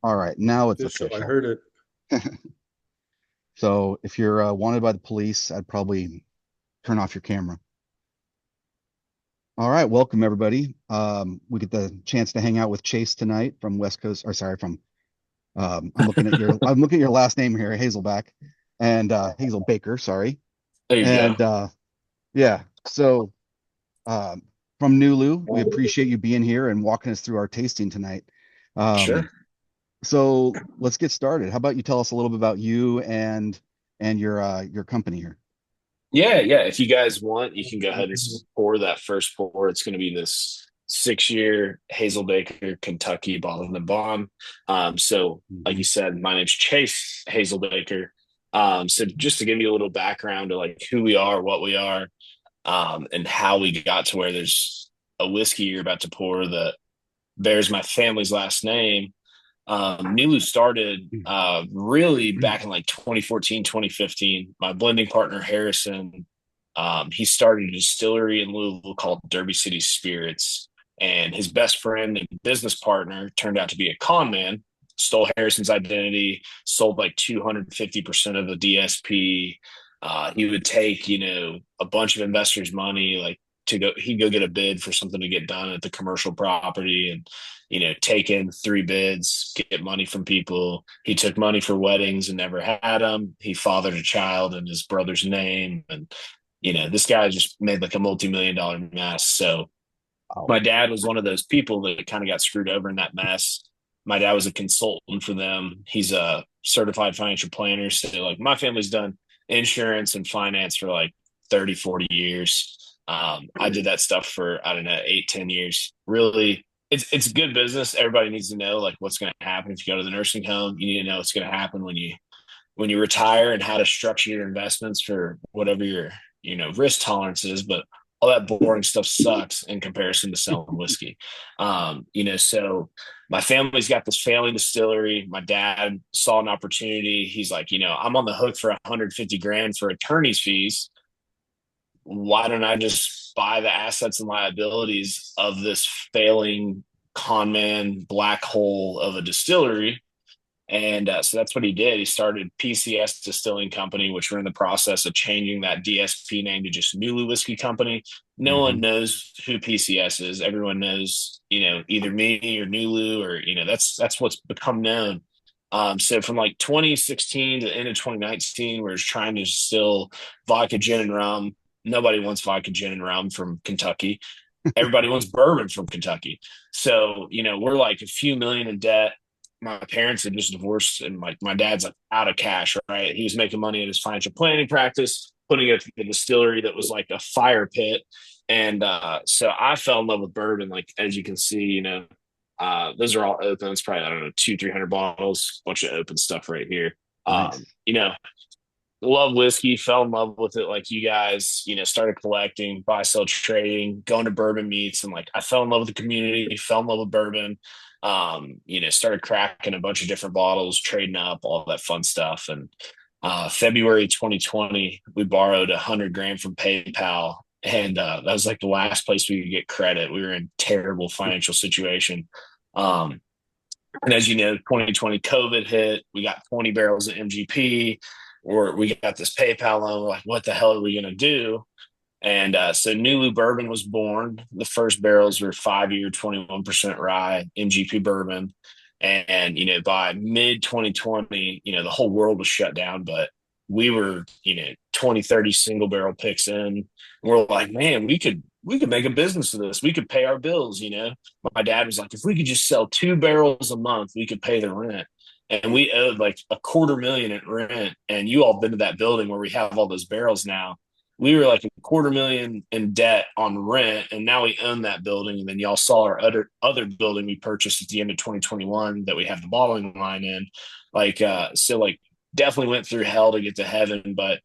All right, now it's Official. I official. heard it. So if you're wanted by the police, I'd probably turn off your camera. All right, welcome everybody. We get the chance to hang out with Chase tonight from West Coast, or sorry, from I'm looking at your last name here, Hazelback, and Hazelbaker, sorry. There you go. And yeah, so um, from Nulu, we appreciate you being here and walking us through our tasting tonight. Um, Sure. so let's get started. How about you tell us a little bit about you and your company here? Yeah, yeah. If you guys want, you can go ahead and pour that first pour. It's going to be this 6-year Hazelbaker Kentucky bottled and bond. So, like Mhm. you said, my name's Chase Hazelbaker. So just to give you a little background to like who we are, what we are, and how we got to where there's a whiskey you're about to pour that bears my family's last name. Nulu started really back in like 2014, 2015. My blending partner, Harrison, he started a distillery in Louisville called Derby City Spirits. And his best friend and business partner turned out to be a con man, stole Harrison's identity, sold like 250% of the DSP. He would take, a bunch of investors' money, like he'd go get a bid for something to get done at the commercial property and take in 3 bids, get money from people. He took money for weddings and never had them. He fathered a child in his brother's name. And, this guy just made like a multi-million-dollar mess. So Wow. my dad was one of those people that kind of got screwed over in that mess. My dad was a consultant for them. He's a certified financial planner. So like my family's done insurance and finance for like 30, 40 years. I did that stuff for, I don't know, 8, 10 years. Really, it's good business. Everybody needs to know like what's going to happen if you go to the nursing home. You need to know what's going to happen when you retire and how to structure your investments for whatever your risk tolerance is. But all that boring stuff sucks in comparison to selling whiskey. So my family's got this family distillery. My dad saw an opportunity. He's like, I'm on the hook for 150 grand for attorney's fees. Why don't I just buy the assets and liabilities of this failing con man black hole of a distillery? And so that's what he did. He started PCS Distilling Company, which we're in the process of changing that DSP name to just Nulu Whiskey Company. No one Hmm. knows who PCS is. Everyone knows, either me or Nulu, or that's what's become known. So from like 2016 to the end of 2019, we're just trying to distill vodka, gin, and rum. Nobody wants vodka, gin, and rum from Kentucky. Everybody wants bourbon from Kentucky. So, we're like a few million in debt. My parents had just divorced, and my dad's like out of cash, right? He was making money at his financial planning practice, putting it in a distillery that was like a fire pit. And so I fell in love with bourbon. Like, as you can see, those are all open. It's probably, I don't know, 300 bottles, bunch of open stuff right here. Nice. You know, love whiskey, fell in love with it like you guys, started collecting, buy, sell, trading, going to bourbon meets. And like I fell in love with the community, fell in love with bourbon, started cracking a bunch of different bottles, trading up, all that fun stuff. And February 2020, we borrowed 100 grand from PayPal. And that was like the last place we could get credit. We were in terrible financial situation. Um, and as you know, 2020 COVID hit. We got 20 barrels of MGP, or we got this PayPal loan. We're like, what the hell are we going to do? And so Nulu Bourbon was born. The first barrels were 5-year, 21% rye MGP bourbon. And, by mid 2020, the whole world was shut down, but we were, 20, 30 single barrel picks in. We're like, man, we could make a business of this. We could pay our bills. My dad was like, if we could just sell 2 barrels a month, we could pay the rent. And we owed like $250,000 in rent. And you all been to that building where we have all those barrels now. We were like $250,000 in debt on rent, and now we own that building. And then y'all saw our other building we purchased at the end of 2021 that we have the bottling line in. So definitely went through hell to get to heaven, but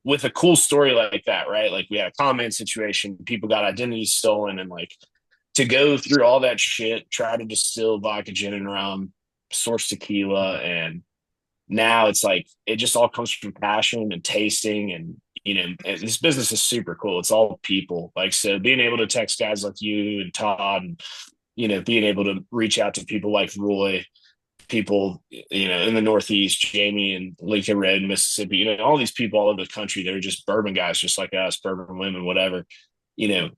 with a cool story like that, right? Like we had a comment situation, people got identities stolen, and like to go through all that shit, try to distill vodka, gin, and rum, source tequila, and now it's like it just all comes from passion and tasting. And this business is super cool. It's all people. Like, so being able to text guys like you and Todd, and being able to reach out to people like Roy, people, in the Northeast, Jamie and Lincoln Red, Mississippi, all these people all over the country. They're just bourbon guys, just like us, bourbon women, whatever. You know,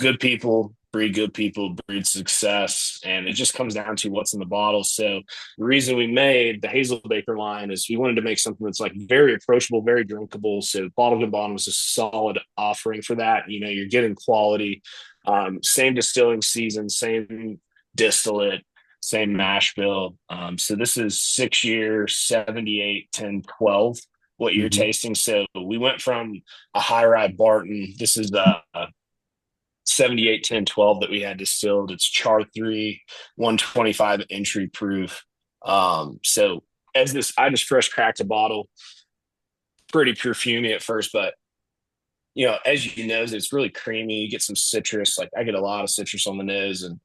good people, breed success. And it just comes down to what's in the bottle. So the reason we made the Hazelbaker line is we wanted to make something that's like very approachable, very drinkable. So bottle to bottom was a solid offering for that. You're getting quality, same distilling season, same distillate, same mash bill. So this is 6 year, 78, 10, 12, what you're Hmm. tasting. So we went from a high rye Barton. This is the 78, 10, 12 that we had distilled. It's char 3, 125 entry proof. So as this, I just fresh cracked a bottle, pretty perfumey at first, but as you know, it's really creamy. You get some citrus. Like I get a lot of citrus on the nose, and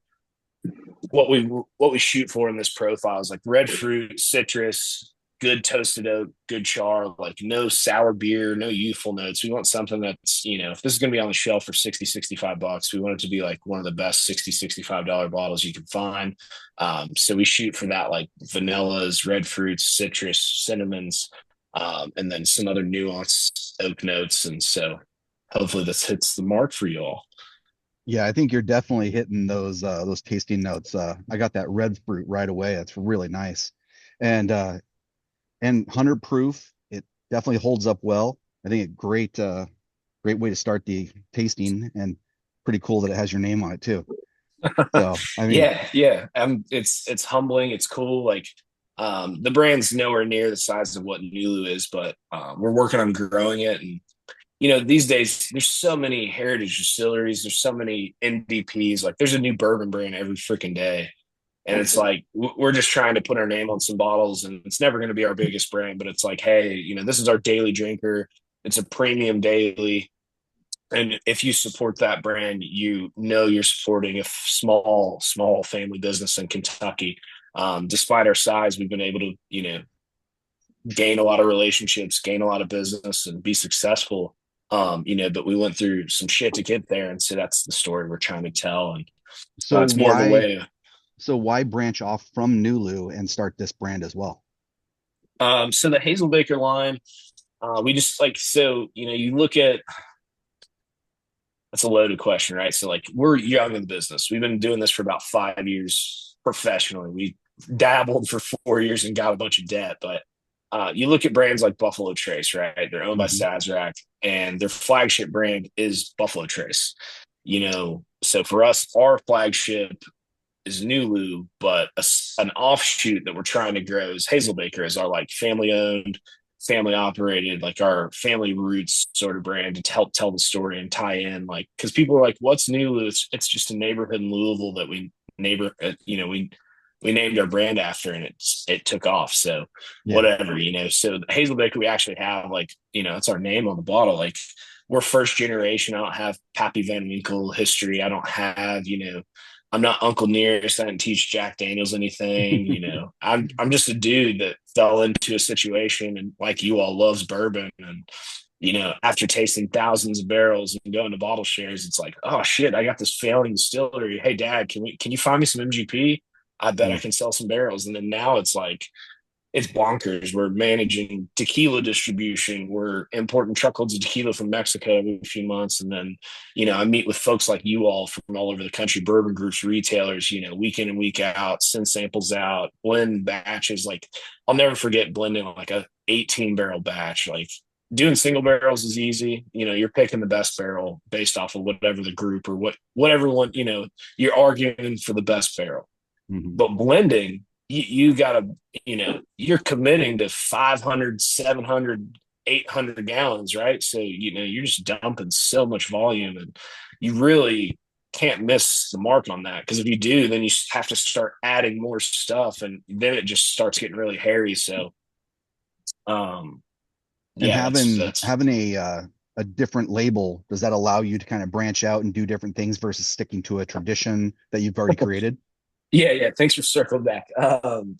what we shoot for in this profile is like red fruit, citrus, good toasted oak, good char, like no sour beer, no youthful notes. We want something that's, if this is going to be on the shelf for 60, $65, we want it to be like one of the best 60, $65 bottles you can find. So we shoot for that, like vanillas, red fruits, citrus, cinnamons, and then some other nuanced oak notes. And so hopefully this hits the mark for you all. Yeah, I think you're definitely hitting those tasting notes. I got that red fruit right away. That's really nice. And 100 proof, it definitely holds up well. I think a great way to start the tasting, and pretty cool that it has your name on it too. So, I mean, Yeah. It's humbling. It's cool. Like, the brand's nowhere near the size of what Nulu is, but we're working on growing it. And these days there's so many heritage distilleries. There's so many NDPs. Like, there's a new bourbon brand every freaking day, and it's like we're just trying to put our name on some bottles, and it's never going to be our biggest brand, but it's like, hey, this is our daily drinker. It's a premium daily. And if you support that brand, you're supporting a small family business in Kentucky. Despite our size, we've been able to, gain a lot of relationships, gain a lot of business, and be successful. But we went through some shit to get there, and so that's the story we're trying to tell. And so it's more of a why way. so why branch off from Nulu and start this brand as well? So the Hazelbaker line, we just like so you look at that's a loaded question, right? So like we're young in the business. We've been doing this for about 5 years professionally. We dabbled for 4 years and got a bunch of debt, but you look at brands like Buffalo Trace, right? They're owned by Hmm. Sazerac, and their flagship brand is Buffalo Trace. So for us, our flagship is Nulu, but an offshoot that we're trying to grow is Hazelbaker, is our like family owned, family operated, like our family roots sort of brand to help tell the story and tie in, like, because people are like, "What's Nulu?" It's just a neighborhood in Louisville that we named our brand after, and it took off. So Yeah. whatever. So Hazelbaker, we actually have like it's our name on the bottle. Like, we're first generation. I don't have Pappy Van Winkle history. I don't have I'm not Uncle Nearest. I didn't teach Jack Daniels anything. I'm just a dude that fell into a situation, and like you all, loves bourbon. And after tasting thousands of barrels and going to bottle shares, it's like, oh shit, I got this failing distillery. Hey Dad, can you find me some MGP? I bet I Yeah. can sell some barrels. And then now it's like it's bonkers. We're managing tequila distribution. We're importing truckloads of tequila from Mexico every few months. And then, I meet with folks like you all from all over the country, bourbon groups, retailers, week in and week out, send samples out, blend batches. Like, I'll never forget blending like a 18 barrel batch. Like, doing single barrels is easy. You're picking the best barrel based off of whatever the group or whatever one, you're arguing for the best barrel. Hmm. But blending, you gotta, you're committing to 500, 700, 800 gallons, right? So you're just dumping so much volume, and you really can't miss the mark on that, because if you do, then you have to start adding more stuff, and then it just starts getting really hairy. So um And yeah, having that's a different label, does that allow you to kind of branch out and do different things versus sticking to a tradition that you've already created? Yeah. Thanks for circling back.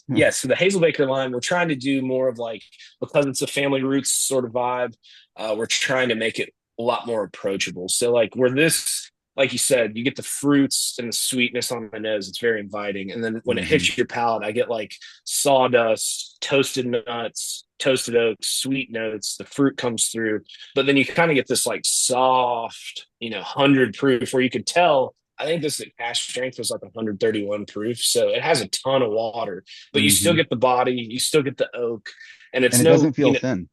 Yeah, so the Hazelbaker line, we're trying to do more of like, because it's a family roots sort of vibe, we're trying to make it a lot more approachable. So like, where this like you said, you get the fruits and the sweetness on my nose. It's very inviting. And then when it Hmm. hits your palate, I get like sawdust, toasted nuts, toasted oaks, sweet notes. The fruit comes through, but then you kind of get this like soft, 100 proof where you could tell. I think this cash strength was like 131 proof. So it has a ton of water, but you still Hmm. get the body, you still get the oak. And it's And it no, doesn't feel thin.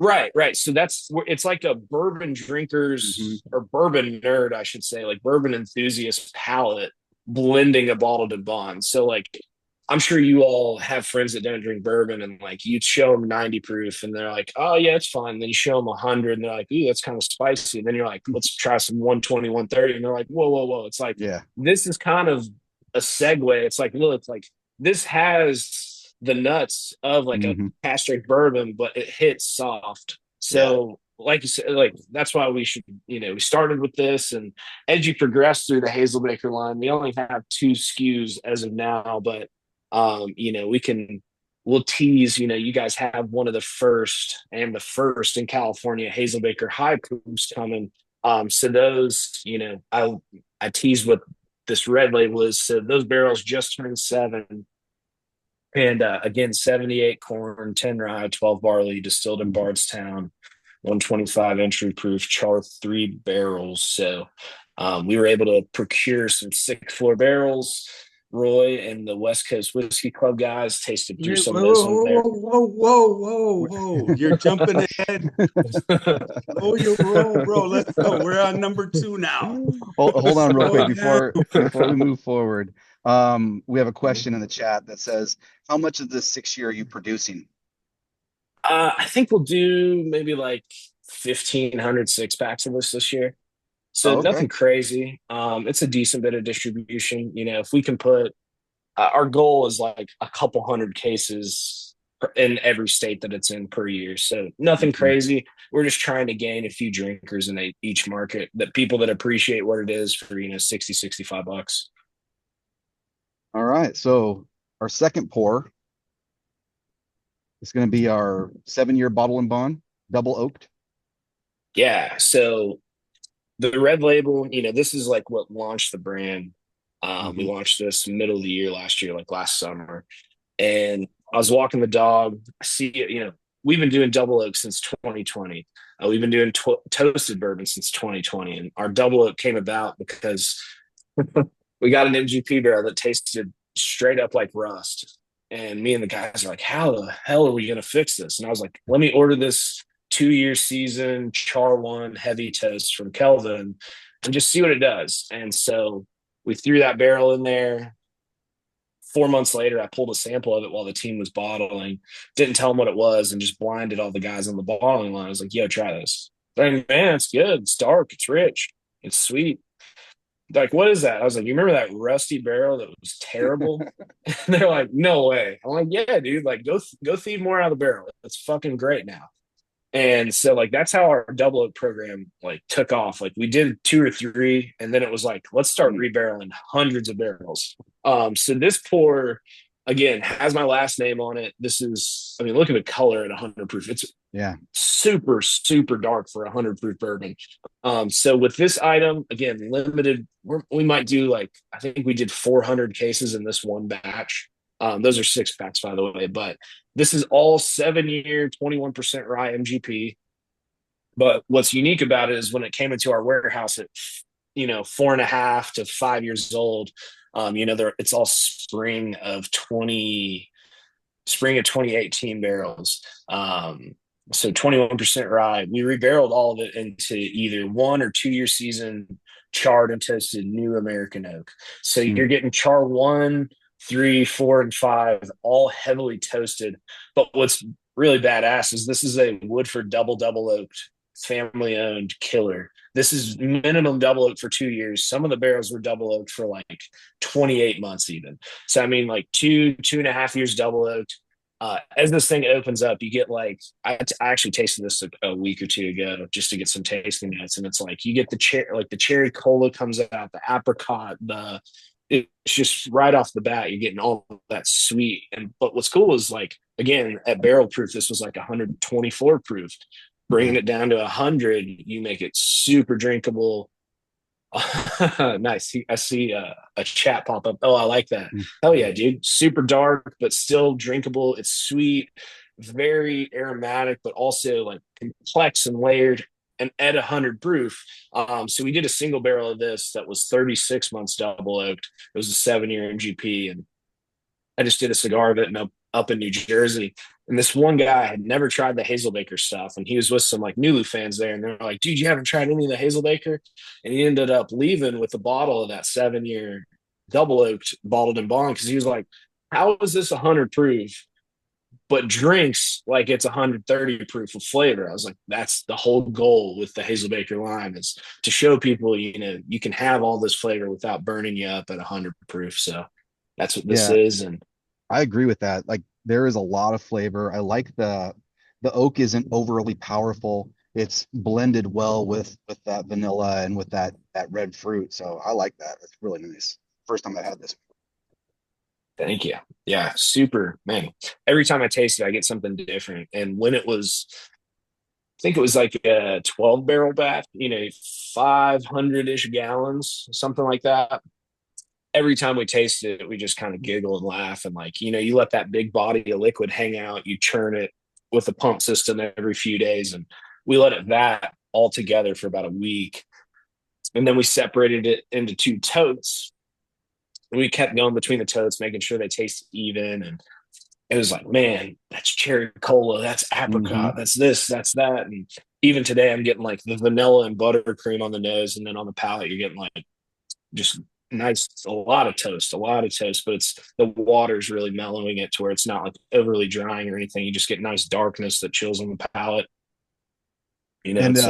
right, right. So that's where it's like a bourbon Hmm. drinker's or bourbon nerd, I should say, like bourbon enthusiast palate blending a bottled and bond. So like I'm sure you all have friends that don't drink bourbon and like you show them 90 proof and they're like, oh yeah, it's fine. Then you show them 100 and they're like, ooh, that's kind of spicy. And then you're like, let's try some 120, 130. And they're like, whoa, whoa, whoa. It's like, Yeah. this is kind of a segue. It's like, look, it's like this has the nuts of like a Hmm. cask bourbon, but it hits soft. Yeah. So, like you said, like that's why we should, we started with this, and as you progress through the Hazelbaker line, we only have two SKUs as of now, but we'll tease, you guys have one of the first and the first in California Hazelbaker high proofs coming. So those, I teased what this red label is. So those barrels just turned 7, and again, 78 corn, 10 rye, 12 barley, distilled in Hmm. Bardstown, 125 entry proof, char 3 barrels. So we were able to procure some 6 floor barrels. Roy and the West Coast Whiskey Club guys tasted through Whoa, some of those in whoa, there. whoa, whoa, whoa, whoa. You're jumping ahead. Slow your roll, bro. Let's go. We're on number two now. Hold on real Slow quick it down. before we move forward. We have a question in the chat that says, how much of this 6 year are you producing? I think we'll do maybe like 1,500 six-packs of this year. So Oh, okay. nothing crazy. It's a decent bit of distribution. If we can put our goal is like a couple hundred cases in every state that it's in per year. So nothing Hmm. crazy. We're just trying to gain a few drinkers in each market, that people that appreciate what it is for, 60, $65. All right. So our second pour is going to be our 7 year bottle and bond, double oaked. Yeah. So the red label, this is like what launched the brand. We Hmm. launched this middle of the year last year, like last summer. And I was walking the dog. I see it, we've been doing double oak since 2020. We've been doing toasted bourbon since 2020. And our double oak came about because we got an MGP barrel that tasted straight up like rust. And me and the guys are like, how the hell are we going to fix this? And I was like, let me order this 2 year season char one heavy toast from Kelvin and just see what it does. And so we threw that barrel in there. 4 months later, I pulled a sample of it while the team was bottling, didn't tell them what it was, and just blinded all the guys on the bottling line. I was like, yo, try this. They're like, man, it's good. It's dark. It's rich. It's sweet. They're like, what is that? I was like, you remember that rusty barrel that was terrible? And they're like, no way. I'm like, yeah, dude. Like, go feed more out of the barrel. It's fucking great now. And so like that's how our double oak program like took off. Like we did 2 or 3, and then it was like, let's start rebarreling hundreds of barrels. So this pour again has my last name on it. This is, I mean, look at the color at 100 proof. It's Yeah. super, super dark for 100 proof bourbon. So with this item, again, limited, we might do like, I think we did 400 cases in this one batch. Those are 6 packs, by the way, but this is all 7 year, 21% rye MGP. But what's unique about it is when it came into our warehouse at, 4.5 to 5 years old, it's all spring of 2018 barrels. So 21% rye. We rebarreled all of it into either 1 or 2 year season charred and toasted new American oak. So Mm. you're getting char 1, 3, 4, and 5, all heavily toasted. But what's really badass is this is a Woodford double oaked, family owned killer. This is minimum double oak for 2 years. Some of the barrels were double oaked for like 28 months even. So I mean, like 2.5 years double oaked. As this thing opens up, you get like I actually tasted this a week or two ago just to get some tasting notes, and it's like you get the cherry cola comes out, the apricot, it's just right off the bat you're getting all that sweet. And but what's cool is like again at barrel proof, this was like 124 proof. Yeah. Bringing it down to 100, you make it super drinkable, Nice. I see a chat pop up. Oh, I like that. Mm. Hell yeah, dude. Super dark, but still drinkable. It's sweet, very aromatic, but also like complex and layered and at 100 proof. So we did a single barrel of this that was 36 months double oaked. It was a 7 year MGP. And I just did a cigar of it up in New Jersey. And this one guy had never tried the Hazelbaker stuff. And he was with some like Nulu fans there. And they're like, dude, you haven't tried any of the Hazelbaker? And he ended up leaving with a bottle of that 7 year double oaked bottled in bond because he was like, how is this 100 proof, but drinks like it's 130 proof of flavor? I was like, that's the whole goal with the Hazelbaker line, is to show people, you can have all this flavor without burning you up at 100 proof. So that's what this Yeah, is. And I agree with that. Like there is a lot of flavor. I like the oak isn't overly powerful. It's blended well with that vanilla and with that red fruit. So I like that. It's really nice. First time I had this. thank you. Yeah, super, man. Every time I taste it, I get something different. And when it was, I think it was like a 12 barrel batch, 500 ish gallons, something like that. Every time we taste it, we just kind of giggle and laugh. And like, you let that big body of liquid hang out, you churn it with a pump system every few days. And we let it vat all together for about a week. And then we separated it into two totes. And we kept going between the totes, making sure they taste even. And it was like, man, that's cherry cola, that's Hmm. apricot, that's this, that's that. And even today, I'm getting like the vanilla and buttercream on the nose. And then on the palate, you're getting like just nice, a lot of toast, but it's the water's really mellowing it to where it's not like overly drying or anything. You just get nice darkness that chills on the palate. And It's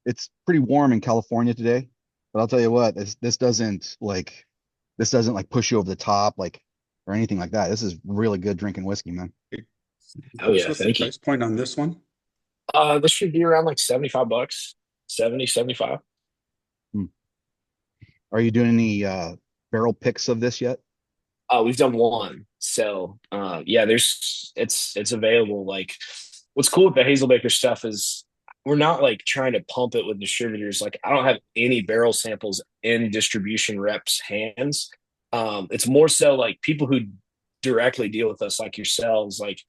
it's pretty warm in California today. But I'll tell you what, this doesn't like push you over the top like or anything like that. This is really good drinking whiskey, man. oh What's yeah, the thank you. price point on this one? This should be around like $75, 70, 75. Hmm. Are you doing any barrel picks of this yet? We've done one. So yeah, it's available. Like what's cool with the Hazelbaker stuff is we're not like trying to pump it with distributors. Like I don't have any barrel samples in distribution reps' hands. It's more so like people who directly deal with us, like yourselves, like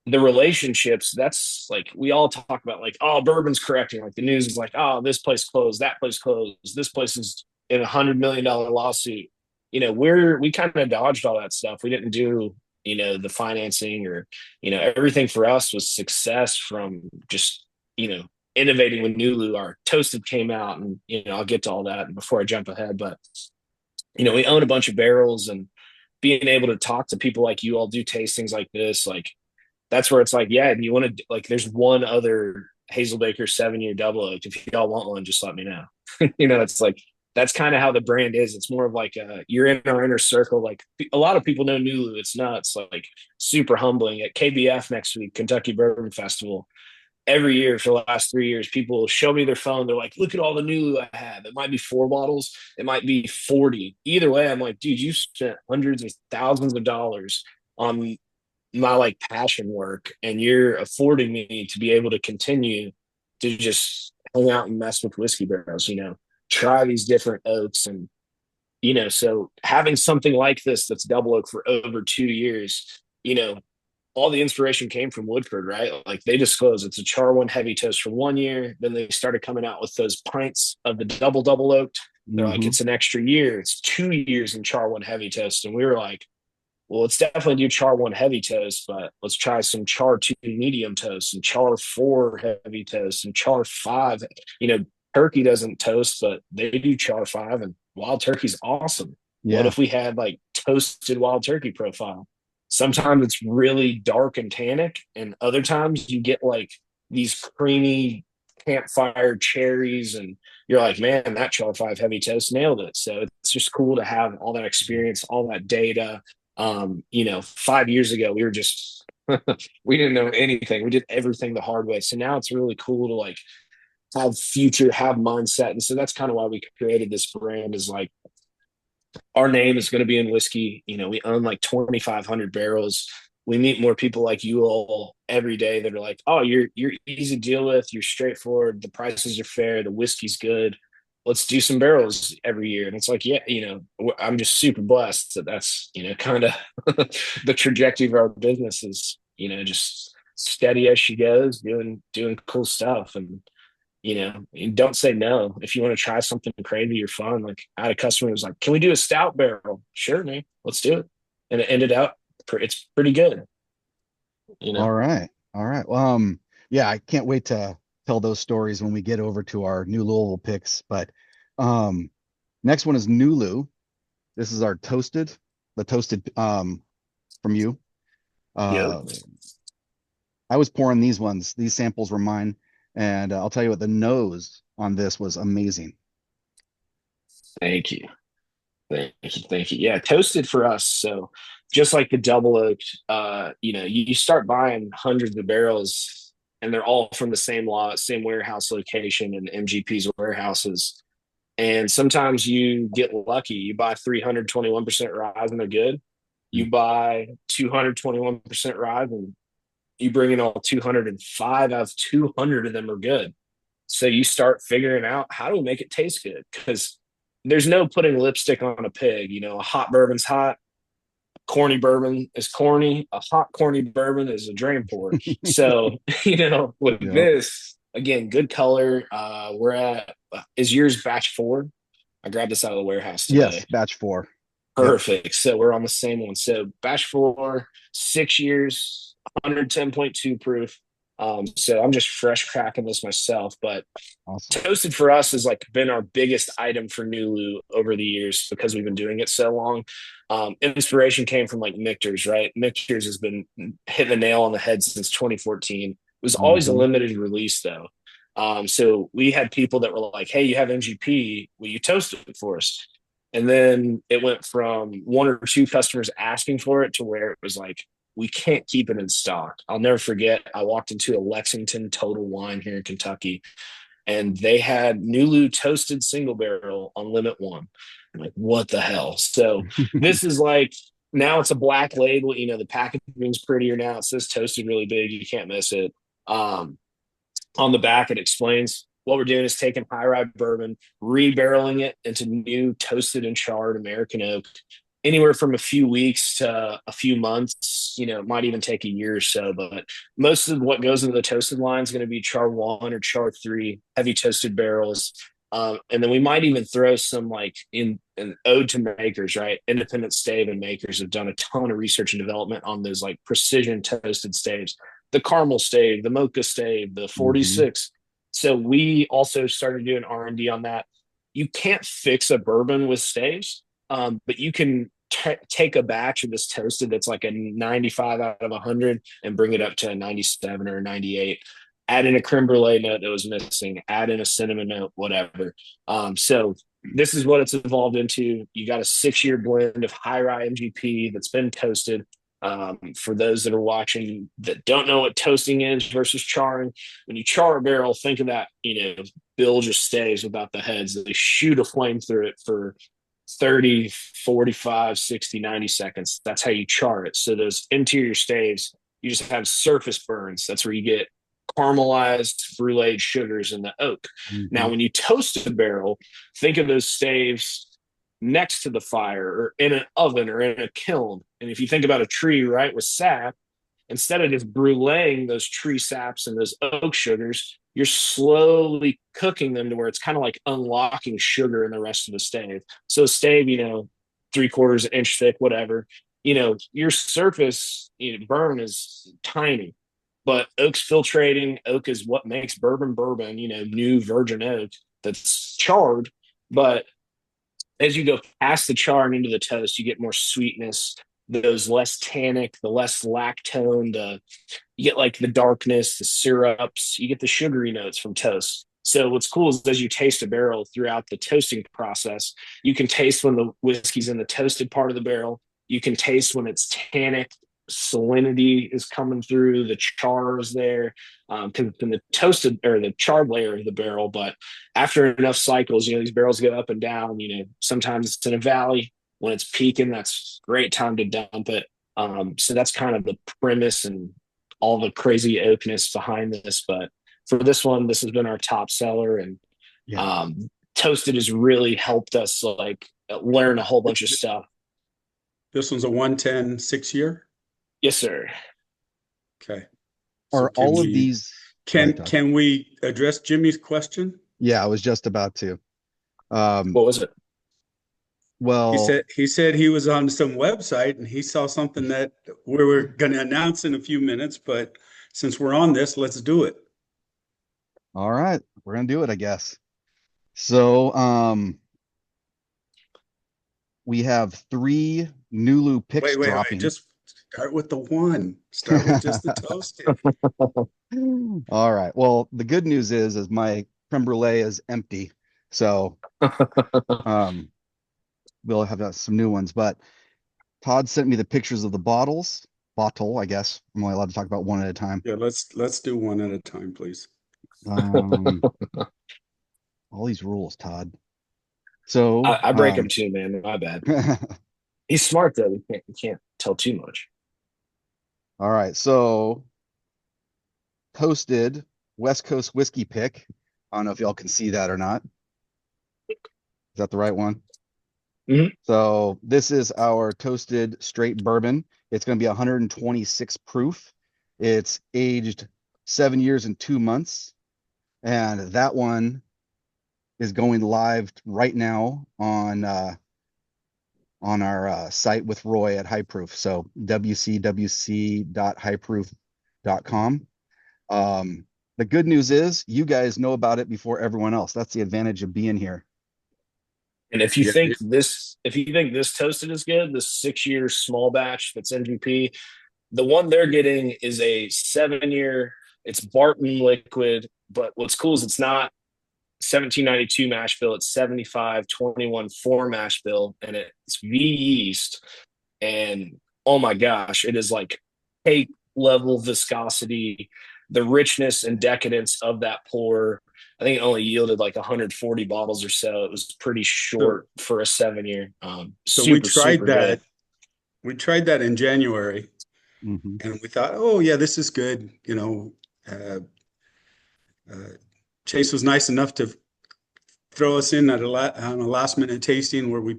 the relationships. That's like we all talk about like, oh, bourbon's correcting. Like the news is like, oh, this place closed, that place closed, this place is in $100 million lawsuit. We kind of dodged all that stuff. We didn't do the financing or everything for us was success from just innovating with Nulu. Our toasted came out, and I'll get to all that before I jump ahead, but we own a bunch of barrels, and being able to talk to people like you all, do tastings like this, like that's where it's like, yeah, and you want to like, there's one other Hazelbaker 7 year double oak. If y'all want one, just let me know. It's like that's kind of how the brand is. It's more of like you're in our inner circle. Like a lot of people know Nulu. It's nuts, like super humbling. At KBF next week, Kentucky Bourbon Festival, every year for the last 3 years, people show me their phone. They're like, look at all the Nulu I have. It might be 4 bottles, it might be 40. Either way, I'm like, dude, you spent hundreds of thousands of dollars on my like passion work, and you're affording me to be able to continue to just hang out and mess with whiskey barrels, try these different oaks. And so having something like this that's double oak for over 2 years, all the inspiration came from Woodford, right? Like they disclose it's a char one heavy toast for 1 year. Then they started coming out with those pints of the double oaked. They're like, Hmm. it's an extra year. It's 2 years in char one heavy toast. And we were like, well, let's definitely do char one heavy toast, but let's try some char two medium toast and char four heavy toast and char five. Turkey doesn't toast, but they do char five, and wild turkey's awesome. What Yeah. if we had like toasted wild turkey profile? Sometimes it's really dark and tannic, and other times you get like these creamy campfire cherries, and you're like, man, that char five heavy toast nailed it. So it's just cool to have all that experience, all that data. 5 years ago, we were just we didn't know anything. We did everything the hard way. So now it's really cool to like have mindset. And so that's kind of why we created this brand, is like our name is going to be in whiskey. We own like 2,500 barrels. We meet more people like you all every day that are like, oh, you're easy to deal with. You're straightforward. The prices are fair. The whiskey's good. let's do some barrels every year. And it's like, yeah, I'm just super blessed that that's, kind of the trajectory of our business is, just steady as she goes, doing cool stuff. And, don't say no. If you want to try something crazy or fun, like I had a customer who was like, can we do a stout barrel? Sure, man, let's do it. And it ended up, it's pretty good, you know? All right. All right. Yeah, I can't wait to tell those stories when we get over to our new Louisville picks. But um, next one is Nulu. This is our the toasted from you. Yep. Uh, I was pouring these ones. These samples were mine, and I'll tell you what, the nose on this was amazing. Thank you. Thank you. Thank you. Yeah, toasted for us. So just like the double oaked, you start buying hundreds of barrels and they're all from the same lot, same warehouse location and MGP's warehouses. And sometimes you get lucky. You buy 321% rise and they're good. You buy 221% rise and you bring in all 205 out of 200 of them are good. So you start figuring out how do we make it taste good? Because there's no putting lipstick on a pig. A hot bourbon's hot, corny bourbon is corny, a hot corny bourbon is a drain pour. So, with Yep. this, again, good color. We're at is yours batch 4? I grabbed this out of the warehouse Yes, today. batch 4. Yep. Perfect. So we're on the same one. So batch 4, 6 years, 110.2 proof. So I'm just fresh cracking this myself, but Awesome. toasted for us has like been our biggest item for Nulu over the years because we've been doing it so long. Inspiration came from like Michter's, right? Michter's has been hitting the nail on the head since 2014. It was always a Hmm. limited release though. So we had people that were like, "Hey, you have MGP? Will you toast it for us?" And then it went from one or two customers asking for it to where it was like, we can't keep it in stock. I'll never forget. I walked into a Lexington Total Wine here in Kentucky, and they had Nulu toasted single barrel on limit one. I'm like, what the hell? So this is like now it's a black label. The packaging's prettier now. It says toasted really big. You can't miss it. Um, on the back, it explains what we're doing is taking high rye bourbon, rebarreling it into new toasted and charred American oak, anywhere from a few weeks to a few months. It might even take a year or so, but most of what goes into the toasted line is going to be char 1 or char 3, heavy toasted barrels. And then we might even throw some like in an ode to makers, right? Independent stave and makers have done a ton of research and development on those like precision toasted staves, the caramel stave, the mocha stave, the Hmm. 46. So we also started doing R&D on that. You can't fix a bourbon with staves, but you can take a batch of this toasted that's like a 95 out of 100 and bring it up to a 97 or a 98. Add in a creme brulee note that was missing, add in a cinnamon note, whatever. So this is what it's evolved into. You got a 6-year blend of high rye MGP that's been toasted. For those that are watching that don't know what toasting is versus charring, when you char a barrel, think of that, bilge of staves about the heads. They shoot a flame through it for 30, 45, 60, 90 seconds. That's how you char it. So those interior staves, you just have surface burns. That's where you get caramelized bruleed sugars in the oak. Now, Hmm. when you toast a barrel, think of those staves next to the fire or in an oven or in a kiln. And if you think about a tree, right, with sap, instead of just bruleeing those tree saps and those oak sugars, you're slowly cooking them to where it's kind of like unlocking sugar in the rest of the stave. So stave, 3/4 inch thick, whatever, your surface burn is tiny, but oak's filtrating. Oak is what makes bourbon, new virgin oak that's charred. But as you go past the char and into the toast, you get more sweetness, those less tannic, the less lactone, you get like the darkness, the syrups, you get the sugary notes from toast. So what's cool is as you taste a barrel throughout the toasting process, you can taste when the whiskey's in the toasted part of the barrel. You can taste when it's tannic, salinity is coming through, the char is there, in the toasted or the charred layer of the barrel. But after enough cycles, these barrels go up and down. Sometimes it's in a valley. When it's peaking, that's a great time to dump it. So that's kind of the premise and all the crazy oakness behind this. But for this one, this has been our top seller. And Yeah. toasted has really helped us like learn a whole bunch of stuff. This one's a 110 6 year. Yes, sir. Okay. So Are all of these, go ahead, Todd. can we address Jimmy's question? Yeah, I was just about to. Um, What was it? well, He said he was on some website and he saw something that we were going to announce in a few minutes, but since we're on this, let's do it. all right, we're gonna do it, I guess. So, we have three Nulu picks Wait. dropping. Just start with the one. Start with just the toasted. All right. Well, the good news is my creme brulee is empty, so um, we'll have some new ones. But Todd sent me the pictures of the bottle, I guess. I'm only allowed to talk about one at a time. Yeah, let's do one at a time, please. Um, all these rules, Todd. So, I break him too, man. My bad. He's smart though. We can't tell too much. all right. So, toasted West Coast whiskey pick. I don't know if y'all can see that or not. Is that the right one? Mhm. So this is our toasted straight bourbon. It's going to be 126 proof. It's aged 7 years and 2 months. And that one is going live right now on our site with Roy at High Proof. So wcwc.highproof.com. The good news is you guys know about it before everyone else. That's the advantage of being here. And if you Yeah, think this toasted is good, this 6 year small batch that's NGP, the one they're getting is a 7 year. It's Barton liquid, but what's cool is it's not 1792 mash bill. It's 7521 4 mash bill, and it's V yeast. And oh my gosh, it is like cake level viscosity, the richness and decadence of that pour. I think it only yielded like 140 bottles or so. It was pretty so short for a 7 year. so we Super, tried super good. that. We tried that in January Mhm. and we thought, oh yeah, this is good. Uh, uh, Chase was nice enough to throw us in on a last minute tasting where we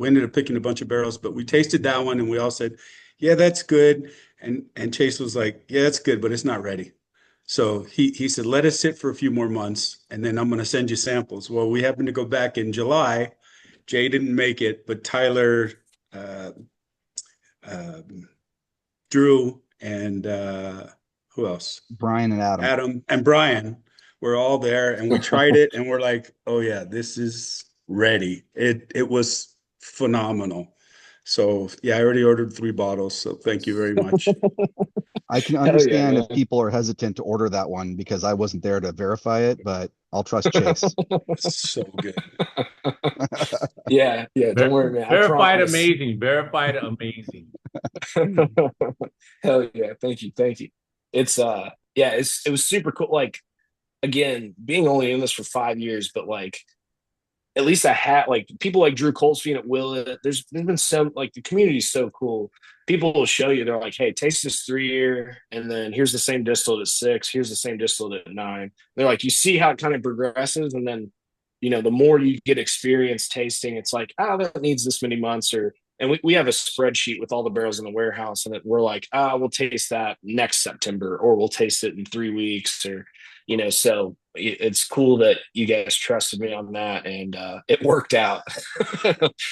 ended up picking a bunch of barrels, but we tasted that one and we all said, yeah, that's good. And Chase was like, yeah, that's good, but it's not ready. So he said, let us sit for a few more months and then I'm going to send you samples. Well, we happened to go back in July. Jay didn't make it, but Tyler, uh, uh, Drew, and who else? Brian and Adam. Adam and Brian were all there and we tried it and we're like, oh yeah, this is ready. It was phenomenal. So yeah, I already ordered 3 bottles. So thank you very much. I can Hell yeah, understand if man. people are hesitant to order that one because I wasn't there to verify it, but I'll trust Chase. So good. Yeah, yeah. Don't worry, man. I Verified promise. amazing. Verified amazing. Hell yeah. Thank you. Thank you. It's yeah, it was super cool. Like again, being only in this for 5 years, but like at least I had like people like Drew Colesfield at Willett. There's been some like the community's so cool. People will show you, they're like, hey, taste this 3 year, and then here's the same distillate at 6, here's the same distillate at 9. They're like, you see how it kind of progresses, and then the more you get experience tasting, it's like, oh, that needs this many months, or and we have a spreadsheet with all the barrels in the warehouse, and we're like, we'll taste that next September, or we'll taste it in 3 weeks, or so it's cool that you guys trusted me on that, and it worked out.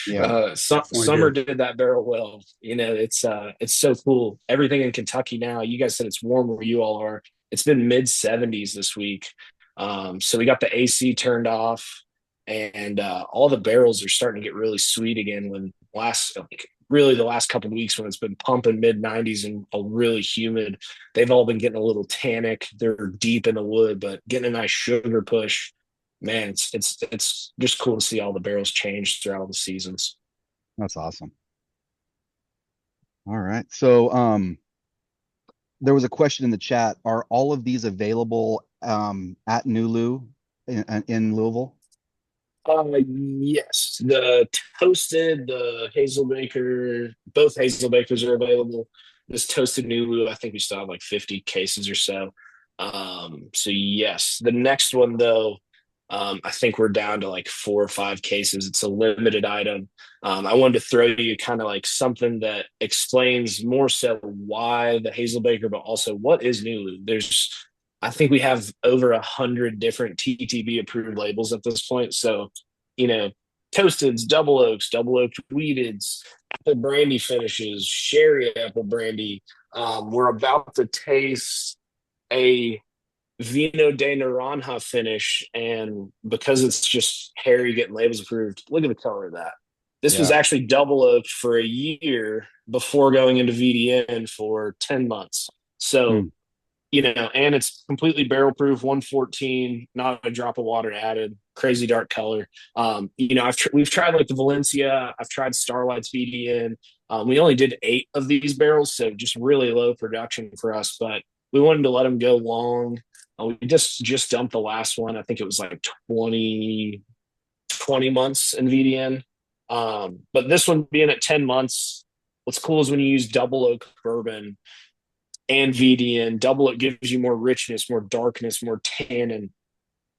Yeah, Definitely Summer did. did that barrel well. It's so cool. Everything in Kentucky now. You guys said it's warm where you all are. It's been mid 70s this week. So we got the AC turned off, and all the barrels are starting to get really sweet again. When really the last couple of weeks when it's been pumping mid 90s and really humid, they've all been getting a little tannic. They're deep in the wood, but getting a nice sugar push. Man, it's just cool to see all the barrels change throughout all the seasons. that's awesome. All right. So, there was a question in the chat. Are all of these available at Nulu in Louisville? Yes, the toasted, the Hazelbaker, both Hazelbakers are available. This toasted Nulu, I think we still have like 50 cases or so. So yes, the next one though, I think we're down to like 4 or 5 cases. It's a limited item. I wanted to throw you kind of like something that explains more so why the Hazelbaker, but also what is Nulu. I think we have over 100 different TTB approved labels at this point. So, you know, toasteds, double oaked wheateds, apple brandy finishes, sherry apple brandy. We're about to taste a Vino de Naranja finish, and because it's just Harry getting labels approved, look at the color of that. This was Yeah. actually double oaked for a year before going into VDN for 10 months. So, Mm. and it's completely barrel proof, 114, not a drop of water added, crazy dark color. We've tried like the Valencia, I've tried Starlight's VDN. We only did 8 of these barrels, so just really low production for us, but we wanted to let them go long. We just dumped the last one. I think it was like 20 months in VDN. But this one being at 10 months, what's cool is when you use double oak bourbon and VDN, double oak gives you more richness, more darkness, more tannin,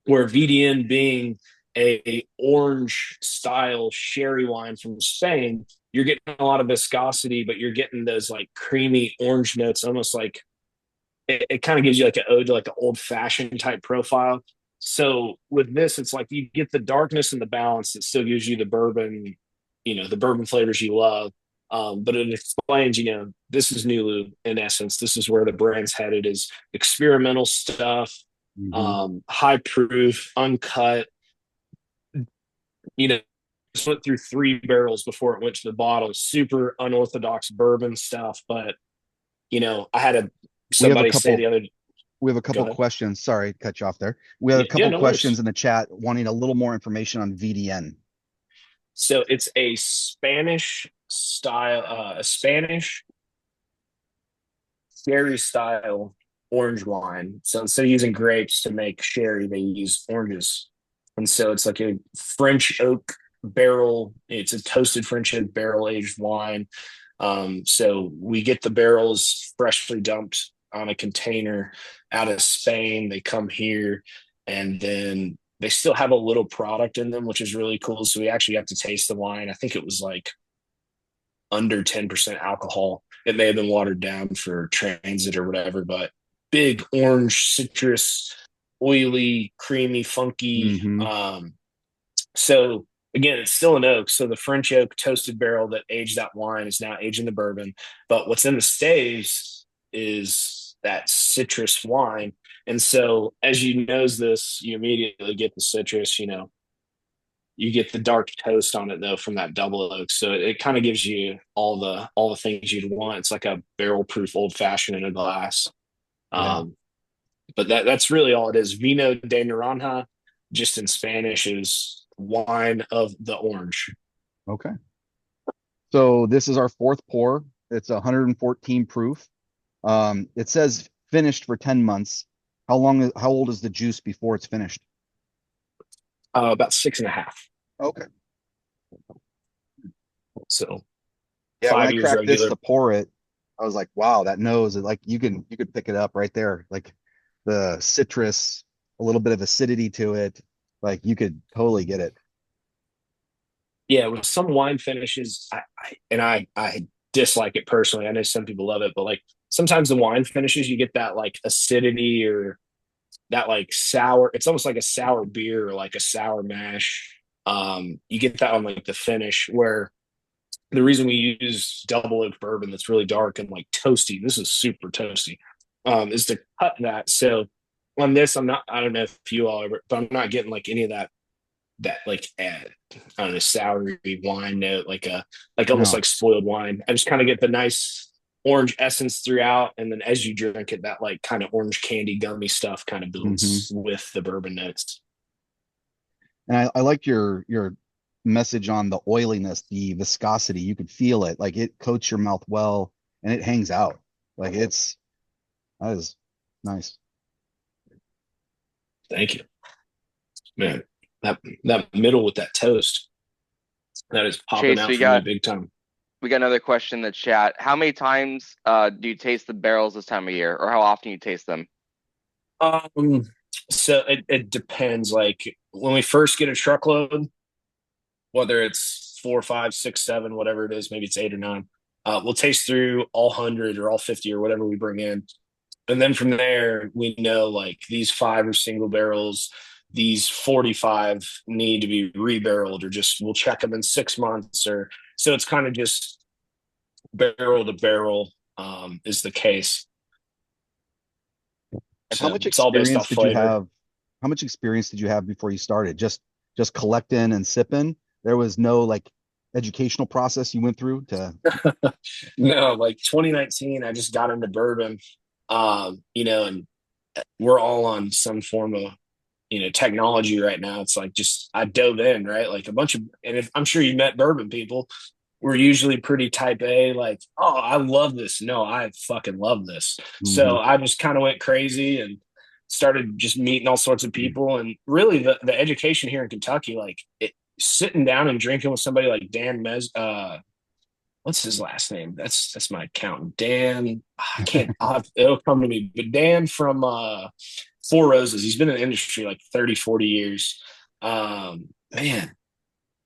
where VDN being a orange style sherry wine from Spain, you're getting a lot of viscosity, but you're getting those like creamy orange notes, almost like it kind of gives you like an ode to like an old fashioned type profile. So with this, it's like you get the darkness and the balance that still gives you the bourbon, the bourbon flavors you love. But it explains, this is Nulu in essence. This is where the brand's headed, is experimental stuff, Hmm. high proof, uncut. Just went through 3 barrels before it went to the bottle. Super unorthodox bourbon stuff, but I had We have a somebody say the couple other. we have a Go couple ahead. questions. Sorry to cut you off there. We have a Yeah, couple no questions worries. in the chat wanting a little more information on VDN. So it's a Spanish style, a Spanish sherry style orange wine. So instead of using grapes to make sherry, they use oranges. And so it's like a French oak barrel. It's a toasted French oak barrel aged wine. So we get the barrels freshly dumped on a container out of Spain. They come here, and then they still have a little product in them, which is really cool. So we actually have to taste the wine. I think it was like under 10% alcohol. It may have been watered down for transit or whatever, but big orange, citrus, oily, creamy, funky. Hmm. So again, it's still an oak. So the French oak toasted barrel that aged that wine is now aging the bourbon. But what's in the staves is that citrus wine. And so as you nose this, you immediately get the citrus, you get the dark toast on it though from that double oak. So it kind of gives you all the things you'd want. It's like a barrel proof old fashioned in a glass. Yeah. Um, but that's really all it is. Vino de Naranja, just in Spanish, is wine of the orange. Okay. So this is our fourth pour. It's 114 proof. It says finished for 10 months. How old is the juice before it's finished? About 6.5. Okay. So Yeah, when I 5 years cracked this regular. to pour it, I was like, wow, that nose is like you could pick it up right there. Like the citrus, a little bit of acidity to it. Like you could totally get it. Yeah, with some wine finishes, I dislike it personally. I know some people love it, but like sometimes the wine finishes, you get that like acidity or that like sour. It's almost like a sour beer or like a sour mash. You get that on like the finish, where the reason we use double oak bourbon that's really dark and like toasty. This is super toasty. Is to cut that. So on this, I don't know if you all ever, but I'm not getting like any of that like I don't know, soury wine note, like almost No. like spoiled wine. I just kind of get the nice orange essence throughout, and then as you drink it, that like kind of orange candy gummy stuff kind of Hmm. builds with the bourbon notes. And I like your message on the oiliness, the viscosity. You could feel it. Like it coats your mouth well and it hangs out. Like that is nice. Thank you, man. That middle with that toast, that is popping Chase, out for me big time. we got another question in the chat. How many times do you taste the barrels this time of year, or how often you taste them? Um, so it depends. Like when we first get a truckload, whether it's 4, 5, 6, 7, whatever it is, maybe it's 8 or 9, we'll taste through all 100 or all 50 or whatever we bring in. And then from there, we know like these 5 are single barrels, these 45 need to be rebarreled, or just we'll check them in 6 months. Or so it's kind of just barrel to barrel is the case. And So it's all based off flavor. how much experience did you have before you started? Just collecting and sipping? There was no like educational process you went through to No, like 2019, I just got into bourbon, and we're all on some form of, technology right now. It's like just I dove in, right? Like a bunch of, and if I'm sure you met bourbon people, we're usually pretty type A, like, oh, I love this. No, I fucking love this. So Mhm. I just kind of went crazy and started just meeting all sorts of people. And really the education here in Kentucky, like sitting down and drinking with somebody like Dan what's his last name? That's my accountant. Dan, I can't, it'll come to me, but Dan from Four Roses. He's been in the industry like 30, 40 years. Man,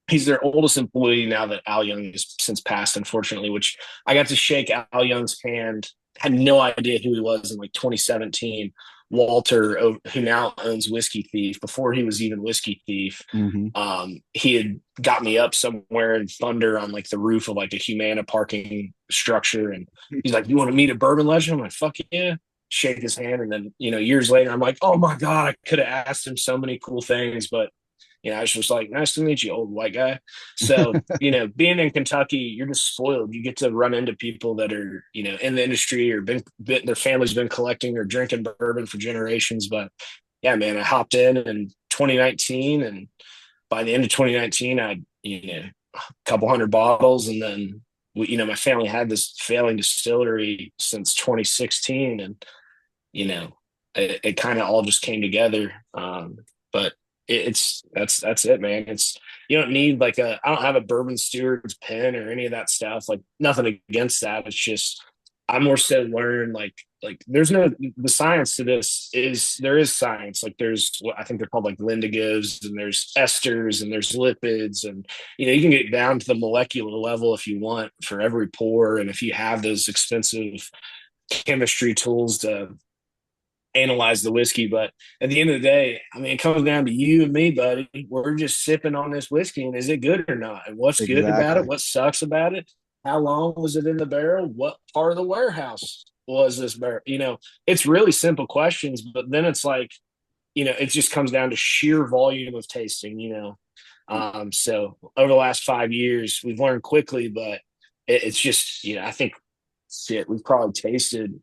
he's their oldest employee now that Al Young has since passed, unfortunately, which I got to shake Al Young's hand. Had no idea who he was in like 2017. Walter, who now owns Whiskey Thief, before he was even Whiskey Thief, Mhm. he had got me up somewhere in Thunder on like the roof of like a Humana parking structure. And he's like, "You want to meet a bourbon legend?" I'm like, "Fuck yeah." Shake his hand. And then, years later, I'm like, "Oh my God, I could have asked him so many cool things." But I was just like, "Nice to meet you, old white guy." So, being in Kentucky, you're just spoiled. You get to run into people that are, in the industry or their family's been collecting or drinking bourbon for generations. But yeah, man, I hopped in 2019, and by the end of 2019, I, a couple hundred bottles. And then, my family had this failing distillery since 2016. And, it kind of all just came together. But that's it, man. You don't need like I don't have a bourbon steward's pen or any of that stuff. Like nothing against that. It's just I more so learn like there's no the science to this is there is science. Like there's what I think they're called like lindigos, and there's esters, and there's lipids, and you can get down to the molecular level if you want for every pour. And if you have those expensive chemistry tools to analyze the whiskey. But at the end of the day, I mean, it comes down to you and me, buddy. We're just sipping on this whiskey, and is it good or not? And what's good about it? Exactly. What sucks about it? How long was it in the barrel? What part of the warehouse was this barrel? It's really simple questions, but then it's like, it just comes down to sheer volume of tasting. So over the last 5 years, we've learned quickly, but it's just, I think shit, we've probably tasted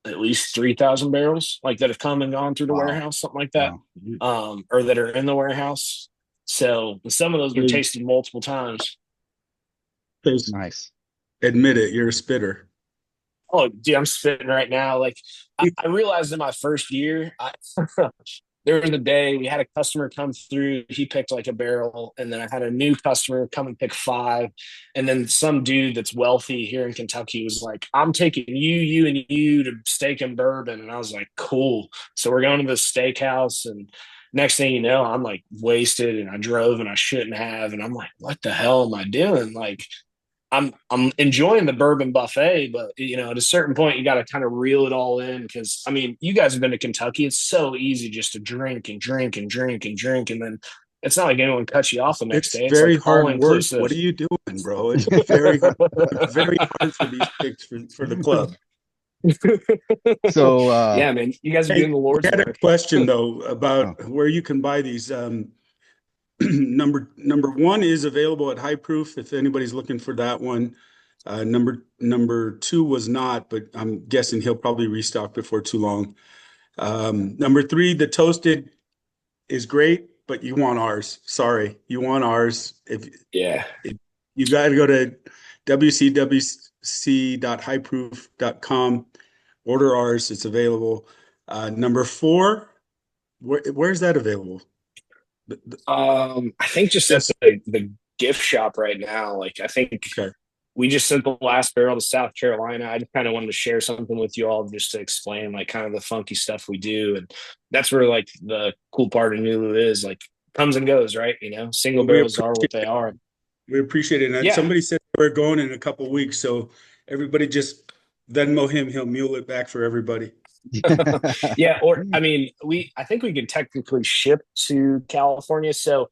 at least 3,000 barrels like that have come and gone through the Wow. warehouse, something like that, Wow. or that are in the warehouse. So some of those were Hey, tasted multiple times. Chase, Nice. admit it, you're a spitter. Oh, dude, I'm spitting right now. Like I realized in my first year, there was a day we had a customer come through. He picked like a barrel, and then I had a new customer come and pick 5. And then some dude that's wealthy here in Kentucky was like, "I'm taking you, and you to steak and bourbon." And I was like, "Cool." So we're going to the steakhouse, and next thing you know, I'm like wasted, and I drove and I shouldn't have. And I'm like, "What the hell am I doing?" Like, I'm enjoying the bourbon buffet, but at a certain point you got to kind of reel it all in, because I mean, you guys have been to Kentucky. It's so easy just to drink and drink and drink and drink, and then it's not like anyone cuts you off the next It's day. It's very like all hard work. inclusive. What are you doing, bro? It's very hard for these picks for the club. So Yeah, man, you guys are Hey, doing the we Lord's had a work. question though oh, about where you can buy these. Number one is available at High Proof if anybody's looking for that one. Number two was not, but I'm guessing he'll probably restock before too long. Number three, the toasted is great, but you want ours. Sorry, you want ours. Yeah. If you got to go to wcwc.highproof.com, order ours. It's available. Number four, where's that available? I think just at That's the gift shop right now. Like I think okay. we just sent the last barrel to South Carolina. I just kind of wanted to share something with you all just to explain like kind of the funky stuff we do. And that's where like the cool part of Nulu is like comes and goes, right? Single Well, we barrels are what appreciate they are. we appreciate it. And Yeah. somebody said we're going in a couple weeks, so everybody just Venmo him. He'll mule it back for everybody. Yeah. Or, I mean, I think we can technically ship to California. So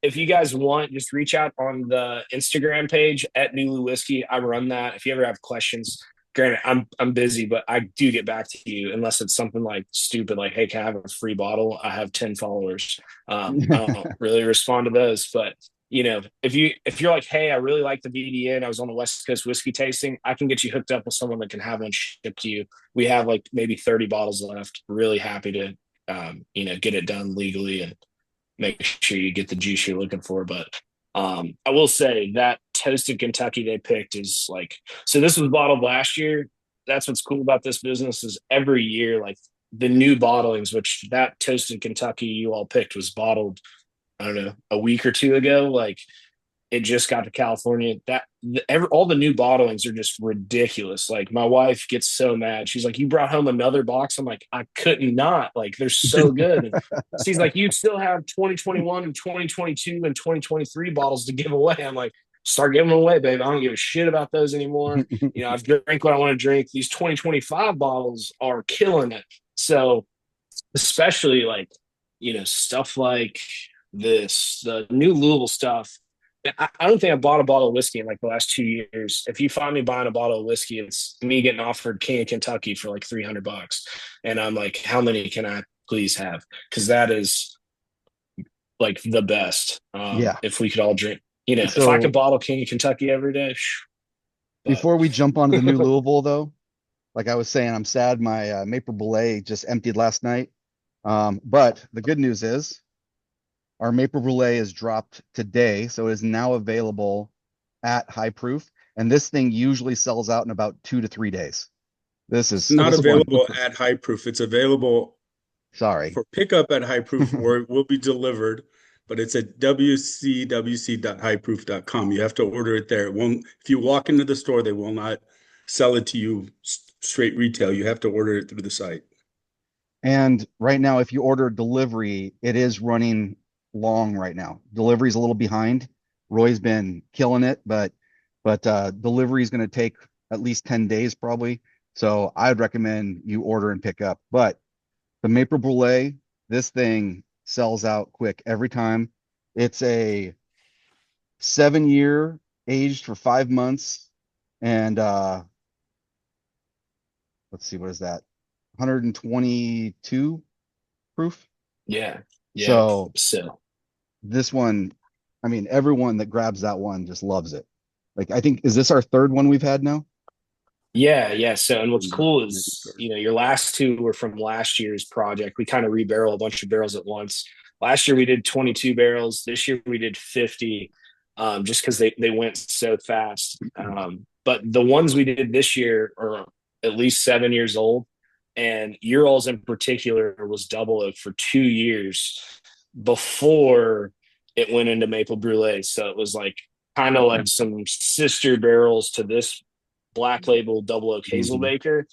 if you guys want, just reach out on the Instagram page at Nulu Whiskey. I run that. If you ever have questions, granted, I'm busy, but I do get back to you unless it's something like stupid, like, hey, can I have a free bottle? I have 10 followers. I don't really respond to those, but if you're like, hey, I really like the VDN, I was on the West Coast whiskey tasting, I can get you hooked up with someone that can have one shipped to you. We have like maybe 30 bottles left. Really happy to get it done legally and make sure you get the juice you're looking for. But I will say that toasted Kentucky they picked is like, so this was bottled last year. That's what's cool about this business is every year, like the new bottlings, which that toasted Kentucky you all picked was bottled, I don't know, a week or two ago. Like it just got to California. All the new bottlings are just ridiculous. Like my wife gets so mad. She's like, "You brought home another box?" I'm like, "I couldn't not. Like they're so good." And she's like, "You still have 2021 and 2022 and 2023 bottles to give away." I'm like, "Start giving them away, babe. I don't give a shit about those anymore. I've drank what I want to drink. These 2025 bottles are killing it." So especially like stuff like this, the new Louisville stuff. I don't think I bought a bottle of whiskey in like the last 2 years. If you find me buying a bottle of whiskey, it's me getting offered King of Kentucky for like $300, and I'm like, how many can I please have? Because that is like the best. Yeah. If we could all drink, if I could So bottle King of Kentucky every day. before we jump onto the new Louisville, though, like I was saying, I'm sad my Maple Brulee just emptied last night. But the good news is our Maple Brulee is dropped today, so it is now available at High Proof, and this thing usually sells out in about 2 to 3 days. It's not This one. available at High Proof. It's available Sorry. for pickup at High Proof, or it will be delivered. But it's at wcwc.highproof.com. You have to order it there. It won't. If you walk into the store, they will not sell it to you straight retail. You have to order it through the site. And right now, if you order delivery, it is running long right now. Delivery's a little behind. Roy's been killing it, but delivery is going to take at least 10 days probably. So I'd recommend you order and pick up. But the Maple Brulee, this thing sells out quick every time. It's a 7-year aged for 5 months, and let's see, what is that? 122 proof. Yeah. So So this one, I mean, everyone that grabs that one just loves it. Like, I think, is this our third one we've had now? yeah. So, and what's cool is, your last two were from last year's project. We kind of rebarrel a bunch of barrels at once. Last year we did 22 barrels. This year we did 50, just because they went so fast. But the ones we did this year are at least 7 years old. And your all's in particular was double oak for 2 years before it went into maple brulee. So it was like kind of like some sister barrels to this black label double oak Hazelbaker.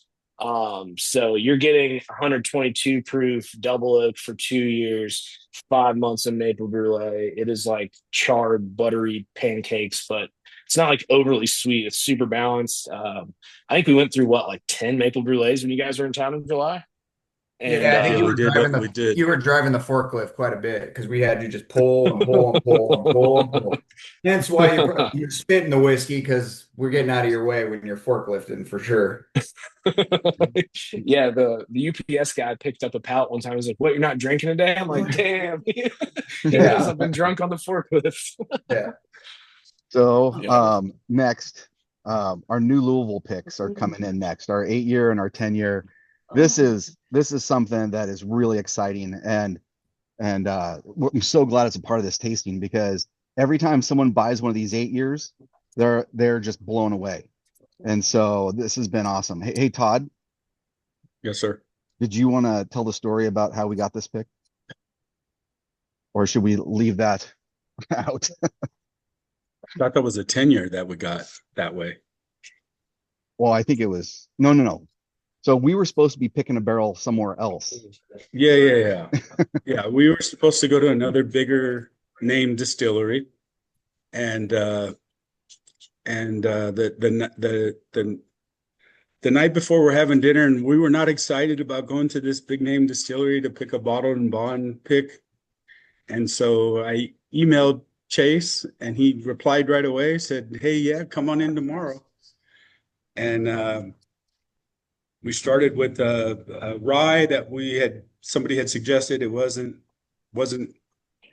So you're getting 122 proof double oak for 2 years, 5 months of maple brulee. It is like charred, buttery pancakes, but it's not like overly sweet. It's super balanced. I think we went through like 10 maple brulees when you guys were in town in July. And Yeah, I think we did. you were driving the forklift quite a bit because we had you just pull and pull and pull and pull and pull. Hence why you're spitting the whiskey because we're getting out of your way when you're forklifting for sure. Yeah, the UPS guy picked up a pallet one time. He was like, "What? You're not drinking today?" I'm like, "Damn." He knows I've been drunk on the forklift. Yeah. So next, our new Louisville picks are coming in next. Our 8-year and our 10-year. This is something that is really exciting, and I'm so glad it's a part of this tasting because every time someone buys one of these 8 years, they're just blown away. And so this has been awesome. Hey Todd. Yes, sir. Did you want to tell the story about how we got this pick? Or should we leave that out? I thought that was a 10-year that we got that way. Well, I think it was no. So we were supposed to be picking a barrel somewhere else. Yeah. We were supposed to go to another bigger name distillery, and the night before we're having dinner, and we were not excited about going to this big name distillery to pick a bottled and bond pick. And so I emailed Chase, and he replied right away, said, "Hey, yeah, come on in tomorrow." And we started with a rye that somebody had suggested. It wasn't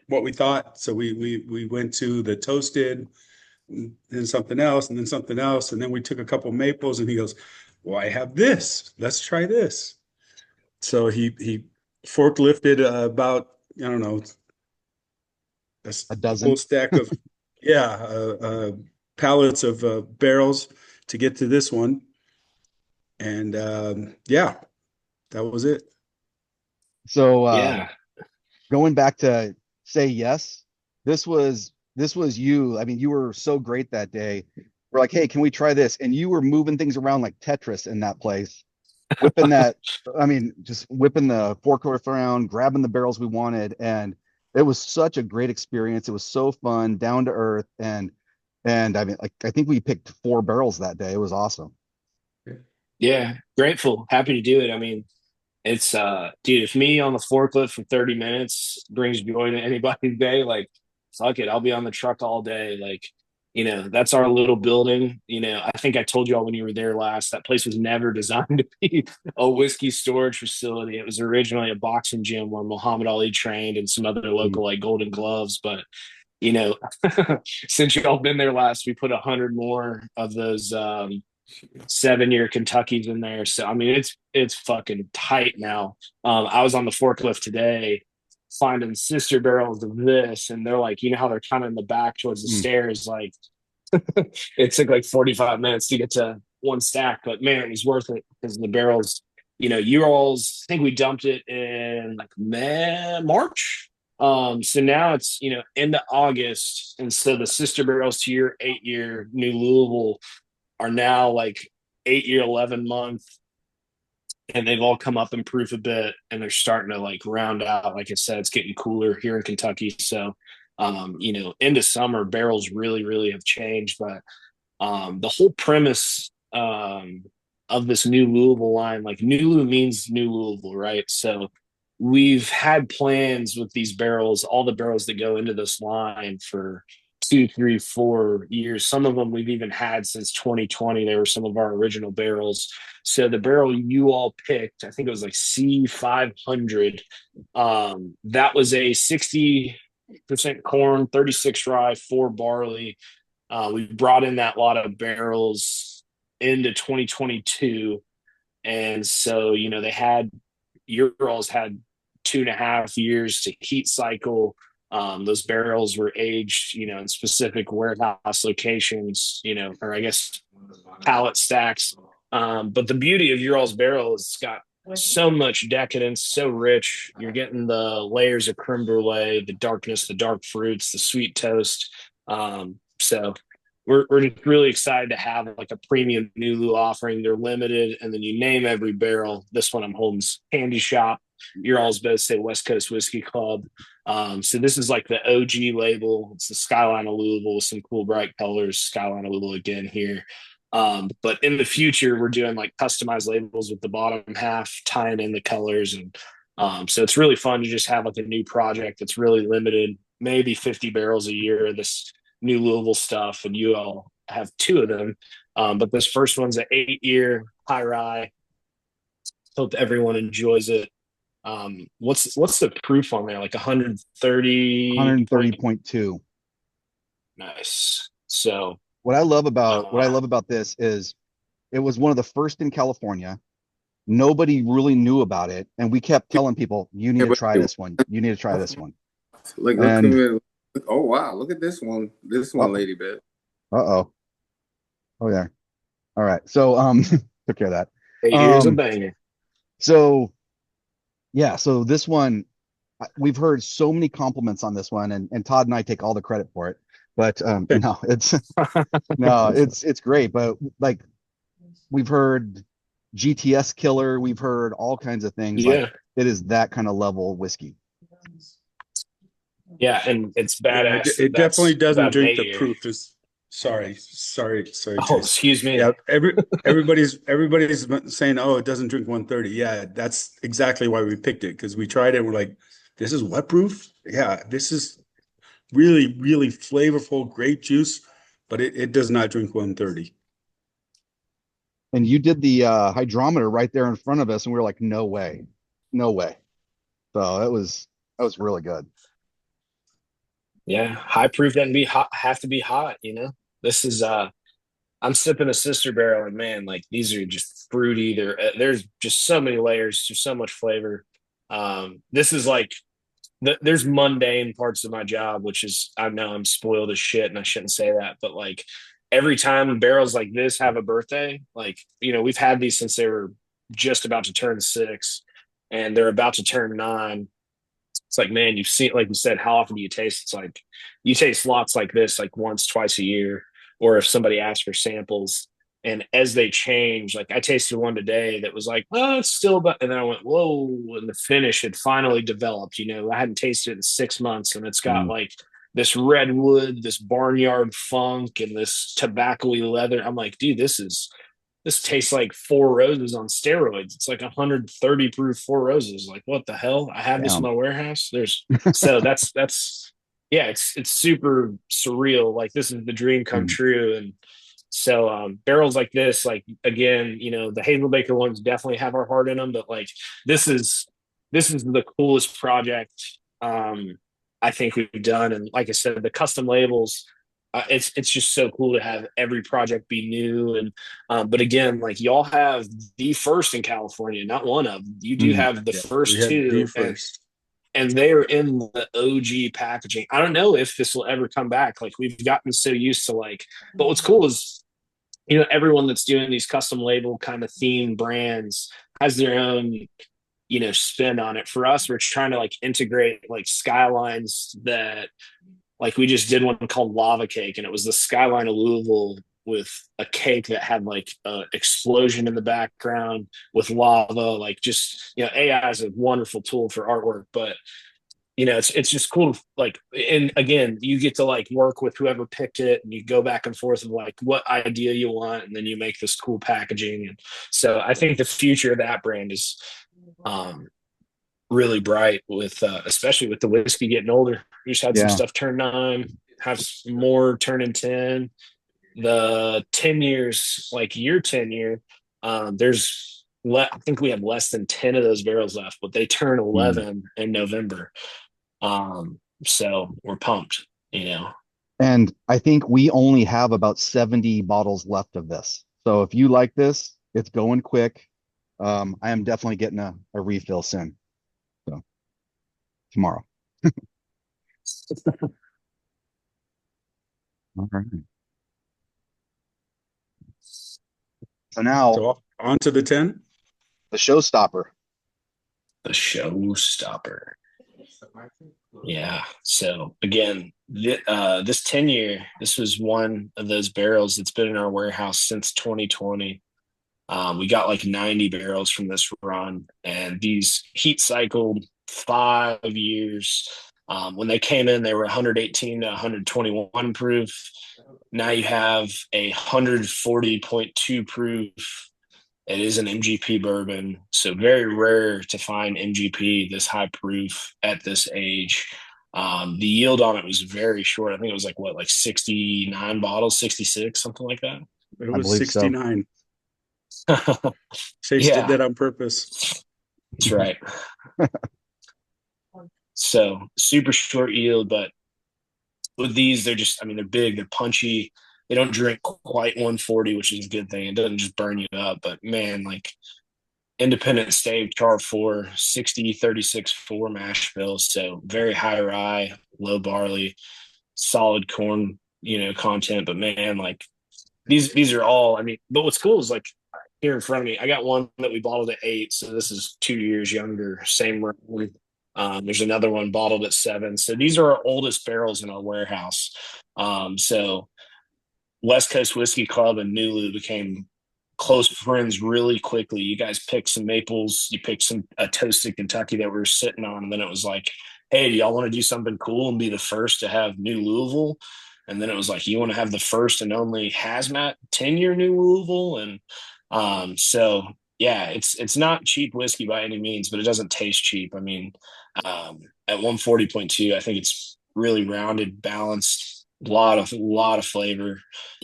what we thought. So we went to the toasted, and something else, and then something else, and then we took a couple maples, and he goes, "Well, I have this. Let's try this." So he forklifted about, I don't know, A dozen. whole stack of yeah pallets of barrels to get to this one, and yeah, that was it. So Yeah. going back to say yes, this was you. I mean, you were so great that day. We're like, hey, can we try this? And you were moving things around like Tetris in that place, whipping that. I mean, just whipping the forklift around, grabbing the barrels we wanted, and it was such a great experience. It was so fun, down to earth, and I mean, like I think we picked 4 barrels that day. It was awesome. Yeah. Grateful. Happy to do it. I mean, it's dude, if me on the forklift for 30 minutes brings joy to anybody's day, like fuck it, I'll be on the truck all day. Like, that's our little building. I think I told you all when you were there last, that place was never designed to be a whiskey storage facility. It was originally a boxing gym where Muhammad Ali trained and some other Mm. local like Golden Gloves. But you know, since y'all been there last, we put 100 more of those 7-year Kentuckys in there. So I mean, it's fucking tight now. I was on the forklift today finding sister barrels of this, and they're like, how they're kind of in the back towards the Mm. stairs. Like it took like 45 minutes to get to one stack, but man, it was worth it because the barrels, you alls, I think we dumped it in like March. So now it's, into August. And so the sister barrels to your 8-year New Louisville are now like 8-year, 11-month, and they've all come up in proof a bit, and they're starting to like round out. Like I said, it's getting cooler here in Kentucky. So, into summer, barrels really, really have changed. But the whole premise of this new Louisville line, like Nulu means New Louisville, right? So we've had plans with these barrels, all the barrels that go into this line for 2, 3, 4 years. Some of them we've even had since 2020. They were some of our original barrels. So the barrel you all picked, I think it was like C500. That was a 60% corn, 36 rye, 4 barley. We brought in that lot of barrels into 2022. And so, your girls had 2.5 years to heat cycle. Those barrels were aged, in specific warehouse locations, or I guess pallet stacks. But the beauty of your all's barrel is it's got so much decadence, so rich. You're getting the layers of creme brulee, the darkness, the dark fruits, the sweet toast. So we're just really excited to have like a premium Nulu offering. They're limited, and then you name every barrel. This one I'm holding's Candy Shop. Your all's both say West Coast Whiskey Club. So this is like the OG label. It's the Skyline of Louisville with some cool bright colors. Skyline of Louisville again here. But in the future, we're doing like customized labels with the bottom half tying in the colors, and so it's really fun to just have like a new project that's really limited, maybe 50 barrels a year of this new Louisville stuff, and you all have 2 of them. But this first one's an 8-year high rye. Hope everyone enjoys it. What's the proof on there? Like 130 point. 130.2. Nice. So What I love about this is it was one of the first in California. Nobody really knew about it, and we kept telling people, "You need to try this one. You need to try this one." Look, And oh wow, look at this one. This oh, one, lady bit. uh-oh. Oh yeah. All right. So took care of that. 8 years of Um banger. so yeah, so this one we've heard so many compliments on this one, and Todd and I take all the credit for it. But no, it's no, it's great. But like we've heard GTS killer. We've heard all kinds of things. Like Yeah. it is that kind of level whiskey. Yeah. And it's Yeah, badass. it definitely That's doesn't about an drink the 8 year. proof. Is sorry, Oh, Chase. excuse Yeah, me. everybody's saying, oh, it doesn't drink 130. Yeah, that's exactly why we picked it because we tried it. We're like, this is what proof? Yeah, this is really, really flavorful grape juice, but it does not drink 130. And you did the hydrometer right there in front of us, and we were like, no way, no way. So that was really good. Yeah. High proof doesn't be hot, have to be hot, you know? This is, I'm sipping a sister barrel and man, like these are just fruity. There's just so many layers, just so much flavor. This is like, there's mundane parts of my job, which is I know I'm spoiled as shit, and I shouldn't say that, but like every time barrels like this have a birthday, like we've had these since they were just about to turn 6, and they're about to turn 9. It's like, man, you've seen, like you said, how often do you taste? It's like you taste lots like this like once, twice a year, or if somebody asks for samples. And as they change, like I tasted one today that was like, oh, it's still about, and then I went, whoa, and the finish had finally developed. I hadn't tasted it in 6 months, and it's got Mm. like this redwood, this barnyard funk, and this tobacco-y leather. I'm like, dude, this tastes like Four Roses on steroids. It's like 130 proof Four Roses. Like, what the hell? I have this in Damn. my warehouse. So that's yeah, it's super surreal. Like this is the dream come Mm. true. And so barrels like this, like again, the Hazelbaker ones definitely have our heart in them, but like this is this is the coolest project I think we've done. And like I said, the custom labels, it's just so cool to have every project be new. And but again, like y'all have the first in California, not one of them. You do Mm. have the Yeah, we first had the two, and first. they are in the OG packaging. I don't know if this will ever come back. Like we've gotten so used to like, but what's cool is everyone that's doing these custom label kind of theme brands has their own spin on it. For us, we're trying to like integrate like skylines that, like, we just did one called Lava Cake, and it was the skyline of Louisville with a cake that had like an explosion in the background with lava. Like, just AI is a wonderful tool for artwork, but it's just cool. Like, and again, you get to like work with whoever picked it, and you go back and forth of like what idea you want, and then you make this cool packaging. And so I think the future of that brand is um, really bright with especially with the whiskey getting older. We just had some Yeah. stuff turn 9, have some more turning 10. The 10 years, like year 10 year, I think we have less than 10 of those barrels left, but they turn Mm. 11 in November. So we're pumped. And I think we only have about 70 bottles left of this. So if you like this, it's going quick. I am definitely getting a refill soon. So tomorrow. All right. So now So on to the 10. the showstopper. The showstopper. Yeah. So again, this 10 year, this was one of those barrels that's been in our warehouse since 2020. We got like 90 barrels from this run, and these heat cycled 5 years. When they came in, they were 118 to 121 proof. Now you have 140.2 proof. It is an MGP bourbon, so very rare to find MGP this high proof at this age. The yield on it was very short. I think it was like 69 bottles, 66, something like that. It I was believe so. 69. Chase did Yeah, that on purpose. that's right. So super short yield, but with these, they're big, they're punchy. They don't drink quite 140, which is a good thing. It doesn't just burn you up, but man, like Independent Stave Char 4, 60, 36, 4 mash bill. So very high rye, low barley, solid corn, content. But man, like these are all, but what's cool is like here in front of me, I got one that we bottled at 8. So this is 2 years younger, same run. There's another one bottled at 7. So these are our oldest barrels in our warehouse. So West Coast Whiskey Club and Nulu became close friends really quickly. You guys picked some maples, you picked a toasted Kentucky that we were sitting on, and then it was like, hey, do y'all want to do something cool and be the first to have New Louisville? And then it was like, you want to have the first and only hazmat 10-year New Louisville? And so yeah, it's not cheap whiskey by any means, but it doesn't taste cheap. I mean, at 140.2, I think it's really rounded, balanced, lot of flavor.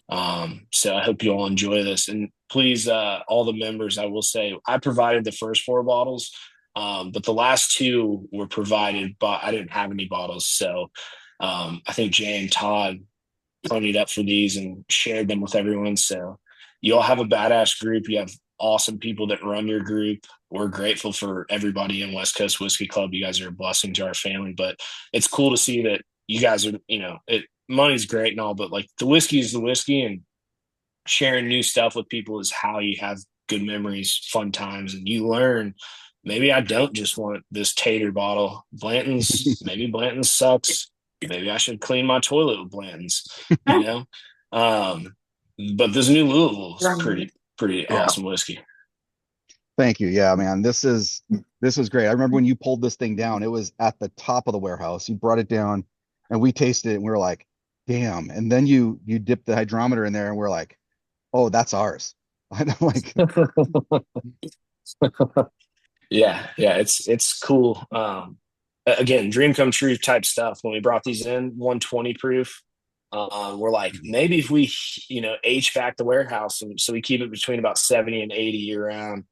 So I hope you all enjoy this. And please, all the members, I will say, I provided the first 4 bottles, but the last 2 were provided, but I didn't have any bottles. So I think Jay and Todd ponied up for these and shared them with everyone. So you all have a badass group. You have awesome people that run your group. We're grateful for everybody in West Coast Whiskey Club. You guys are a blessing to our family, but it's cool to see that you guys are, money's great and all, but like the whiskey is the whiskey, and sharing new stuff with people is how you have good memories, fun times, and you learn. Maybe I don't just want this tater bottle. Maybe Blanton's sucks. Maybe I should clean my toilet with Blanton's, you know? But this New Louisville is pretty awesome whiskey. Thank you. Yeah, man, this is great. I remember when you pulled this thing down, it was at the top of the warehouse. You brought it down and we tasted it and we were like, damn. And then you dipped the hydrometer in there and we're like, oh, that's ours. I'm like, yeah, it's cool. Again, dream come true type stuff. When we brought these in 120 proof, we're like, maybe if we, HVAC the warehouse, and so we keep it between about 70 and 80 year round.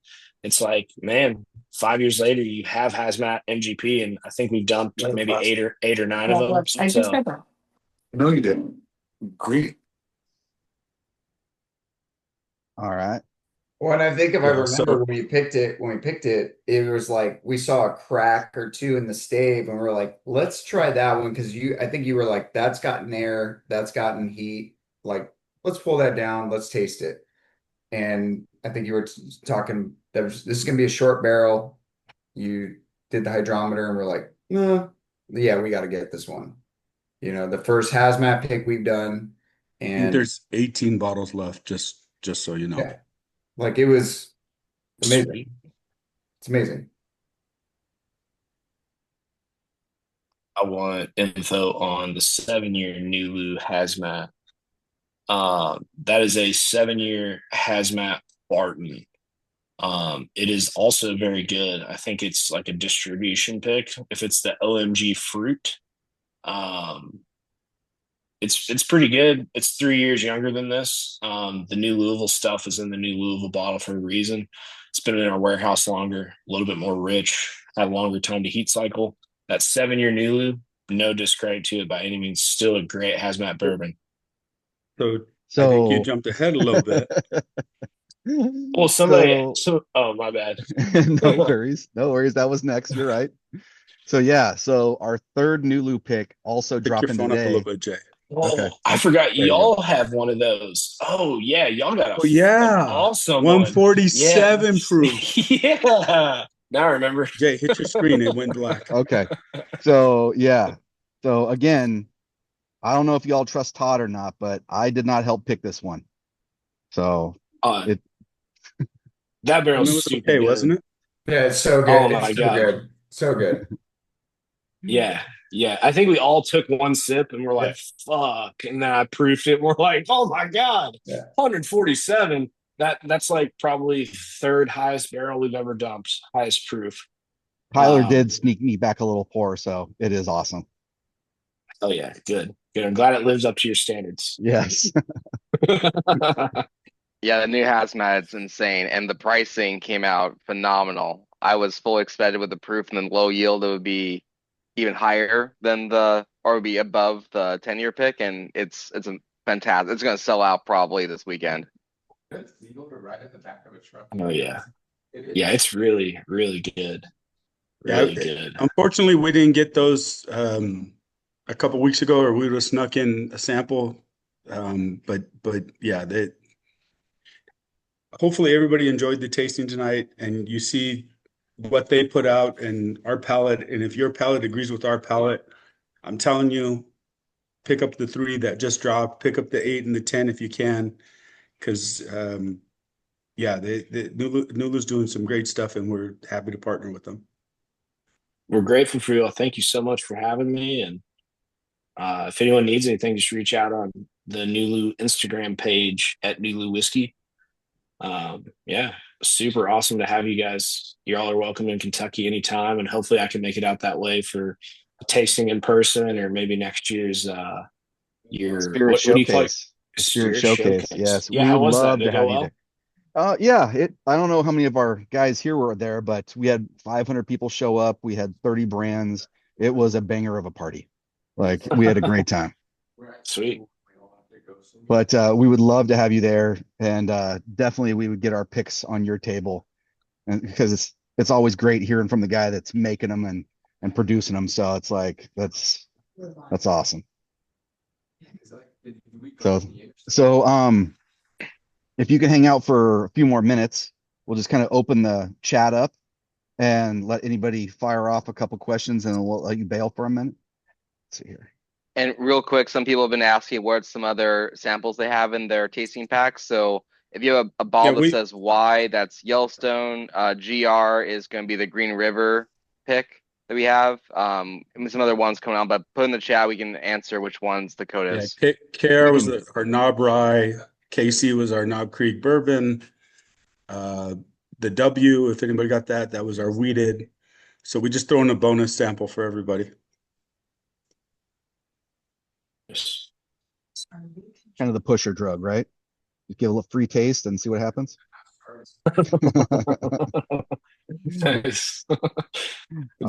It's like, man, 5 years later, you have hazmat MGP, and I think we've dumped maybe eight or nine of them. I just said that. No, you didn't. Great. all right. Well, and I think if I Yeah, remember so when we picked it, it was like we saw a crack or two in the stave, and we are like, let's try that one because I think you were like, that's gotten air, that's gotten heat. Like, let's pull that down, let's taste it. And I think you were talking this is gonna be a short barrel. You did the hydrometer, and we're like, no, yeah, we got to get this one. The first hazmat pick we've done, I think and there's 18 bottles left, just so you know. yeah, like it was amazing. It's amazing. I want info on the 7-year Nulu hazmat. That is a 7-year hazmat Barton. It is also very good. I think it's like a distribution pick. If it's the OMG fruit, it's pretty good. It's 3 years younger than this. The New Louisville stuff is in the New Louisville bottle for a reason. It's been in our warehouse longer, a little bit more rich, had a longer time to heat cycle. That 7-year Nulu, no discredit to it by any means, still a great hazmat bourbon. So I think you jumped ahead a little bit. Well, oh, my bad. No worries. That was next. You're right. So yeah, so our third Nulu pick also Pick your dropping phone up a today. little bit, Jay. Oh, Okay. I forgot There you y'all have one of those. Oh yeah, y'all got Oh yeah, an awesome 147 one. proof. Yeah. Now I remember. Jay, hit your screen. It went black. Okay. So yeah. So again, I don't know if y'all trust Todd or not, but I did not help pick this one. So That And barrel's it was super okay, good. wasn't it? Yeah, it's so good. Oh It's my so God. good. So good. Yeah. I think we all took one sip and we're like, fuck. And then I proofed it. And we're like, oh my God, Yeah. 147. That's like probably third highest barrel we've ever dumped, highest proof. Tyler did sneak me back a little pour, so it is awesome. Oh yeah, good. I'm glad it lives up to your standards. Yes. Yeah, the new hazmat, it's insane. And the pricing came out phenomenal. I was fully expected with the proof and then low yield, it would be even higher than or be above the 10-year pick. And it's a fantastic. It's going to sell out probably this weekend. It's legal to ride in the back of a truck. Oh yeah. It is. Yeah, it's really, really good. Really good. Unfortunately, we didn't get those a couple weeks ago, or we would have snuck in a sample. But yeah, hopefully everybody enjoyed the tasting tonight, and you see what they put out and our palate. And if your palate agrees with our palate, I'm telling you, pick up the 3 that just dropped, pick up the 8 and the 10 if you can, because yeah, Nulu's doing some great stuff, and we're happy to partner with them. We're grateful for you all. Thank you so much for having me. And if anyone needs anything, just reach out on the Nulu Instagram page at Nulu Whiskey. Yeah, super awesome to have you guys. You all are welcome in Kentucky anytime, and hopefully I can make it out that way for a tasting in person, or maybe next year's your Spirit what do you call it? Showcase. The Spirit Spirit Showcase. Showcase. Yes, Yeah, we how would was that? love Did to it go have you well? there. Yeah, I don't know how many of our guys here were there, but we had 500 people show up. We had 30 brands. It was a banger of a party. Like we had a great time. Sweet. But we would love to have you there, and definitely we would get our picks on your table, and because it's always great hearing from the guy that's making them and producing them. So it's like that's awesome. So so if you can hang out for a few more minutes, we'll just kind of open the chat up and let anybody fire off a couple questions, and we'll let you bail for a minute. Let's see here. And real quick, some people have been asking what some other samples they have in their tasting packs. So if you have a bottle that says Y, that's Yellowstone. GR is going to be the Green River pick that we have. And some other ones coming on, but put in the chat, we can answer which ones the code is. Yeah, KR was our Knob Rye. KC was our Knob Creek Bourbon. The W, if anybody got that was our wheated. So we just throw in a bonus sample for everybody. Kind of the pusher drug, right? You give a little free taste and see what happens. Nice. All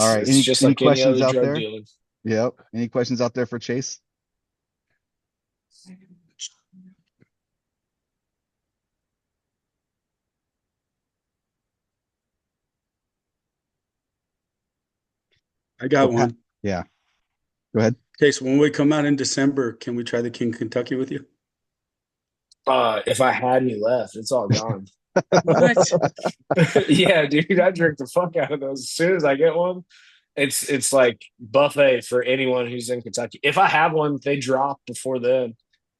right. It's just Any like any questions other out drug there? dealing. Yep. Any questions out there for Chase? I got one. Yeah. Go ahead. Okay, so when we come out in December, can we try the King Kentucky with you? If I had any left, it's all gone. What? Yeah, dude, I drink the fuck out of those as soon as I get one. It's like buffet for anyone who's in Kentucky. If I have one, they drop before then.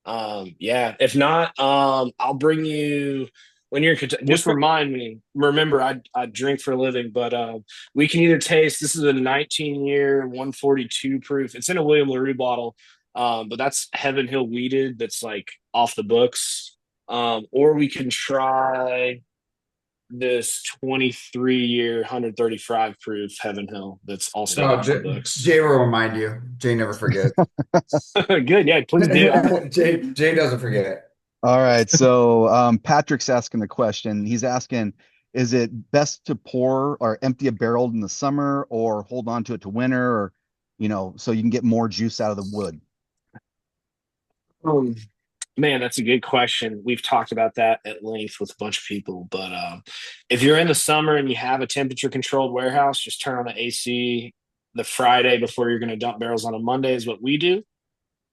Yeah. If not, I'll bring you when you're in Kentucky. Just remind me. Remember, I drink for a living, but we can either taste. This is a 19-year, 142 proof. It's in a William LaRue bottle, but that's Heaven Hill weeded. That's like off the books. Or we can try this 23-year 135 proof Heaven Hill that's also Oh, off the books. Jay will remind you. Jay never forgets. Good, yeah, please do. Jay doesn't forget. All right. So Patrick's asking the question. He's asking, is it best to pour or empty a barrel in the summer or hold on to it to winter, or so you can get more juice out of the wood? Man, that's a good question. We've talked about that at length with a bunch of people. But if you're in the summer and you have a temperature controlled warehouse, just turn on the AC the Friday before you're going to dump barrels on a Monday is what we do.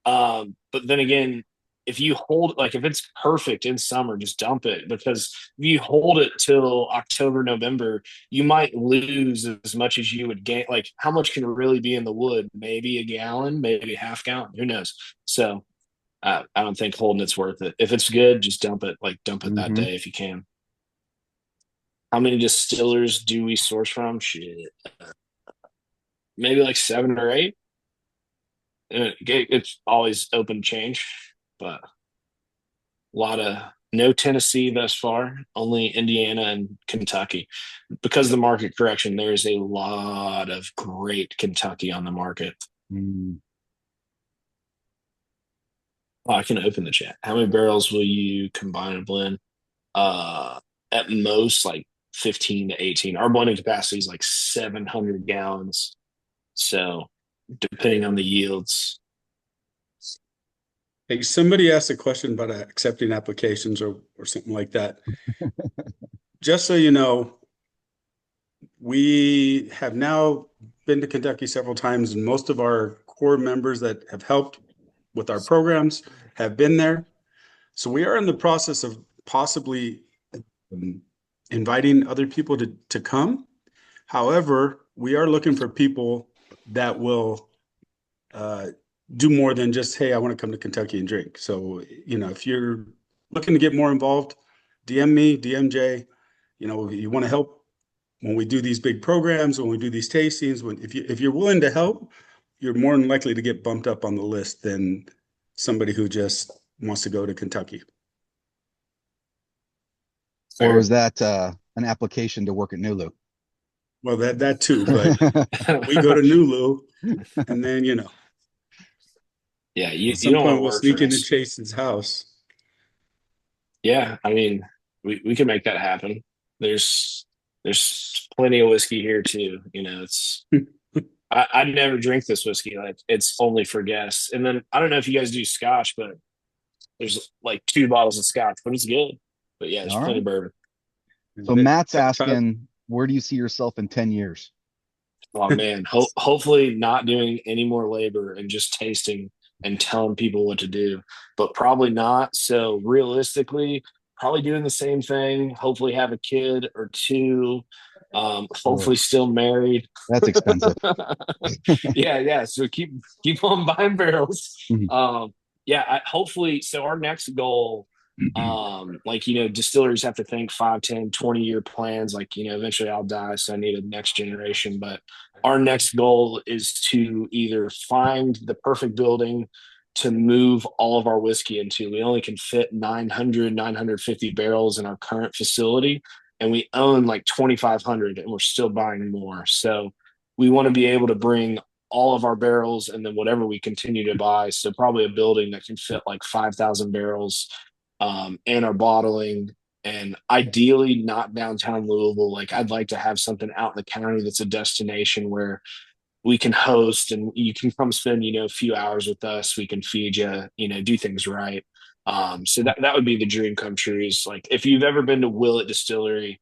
But then again, if you hold, like if it's perfect in summer, just dump it, because if you hold it till October, November, you might lose as much as you would gain. Like how much can really be in the wood? Maybe a gallon, maybe a half gallon. Who knows? So I don't think holding it's worth it. If it's good, just dump it. Like dump it that day if you can. How many distillers do we source from? Shit, maybe like 7 or 8. It's always open change, but a lot of no Tennessee thus far. Only Indiana and Kentucky. Because of the market correction, there's a lot of great Kentucky on the market. Oh, I can open the chat. How many barrels will you combine and blend? At most, like 15 to 18. Our blending capacity is like 700 gallons. So, depending on the yields. Hey, somebody asked a question about accepting applications or something like that. Just so you know, we have now been to Kentucky several times, and most of our core members that have helped with our programs have been there. So we are in the process of possibly inviting other people to come. However, we are looking for people that will do more than just, hey, I want to come to Kentucky and drink. So, if you're looking to get more involved, DM me, DMJ. If you want to help when we do these big programs, when we do these tastings, if you're willing to help, you're more than likely to get bumped up on the list than somebody who just wants to go to Kentucky. Or was that an application to work at Nulu? Well, that too, but we go to Nulu, and then Yeah, at you some don't want point to we'll work for sneak into us. Chase's house. Yeah, I mean, we can make that happen. There's plenty of whiskey here too. It's I never drink this whiskey. Like it's only for guests. And then I don't know if you guys do scotch, but there's like 2 bottles of scotch, but it's good. But yeah, there's All plenty right. of bourbon. So Matt's asking, where do you see yourself in 10 years? Oh man, hopefully not doing any more labor and just tasting and telling people what to do, but probably not. So realistically, probably doing the same thing. Hopefully have a kid or two. Oh, Hopefully still married. that's expensive. Yeah. So keep on buying barrels. Mhm. Yeah. Hopefully. So our next goal, like distilleries have to think 5, 10, 20-year plans. Like eventually I'll die, so I need a next generation. But our next goal is to either find the perfect building to move all of our whiskey into. We only can fit 950 barrels in our current facility, and we own like 2,500, and we're still buying more. So we want to be able to bring all of our barrels and then whatever we continue to buy. So probably a building that can fit like 5,000 barrels, and our bottling, and ideally not downtown Louisville. Like I'd like to have something out in the county that's a destination where we can host and you can come spend, a few hours with us. We can feed you, do things right. So that would be the dream come true. Is like if you've ever been to Willett Distillery,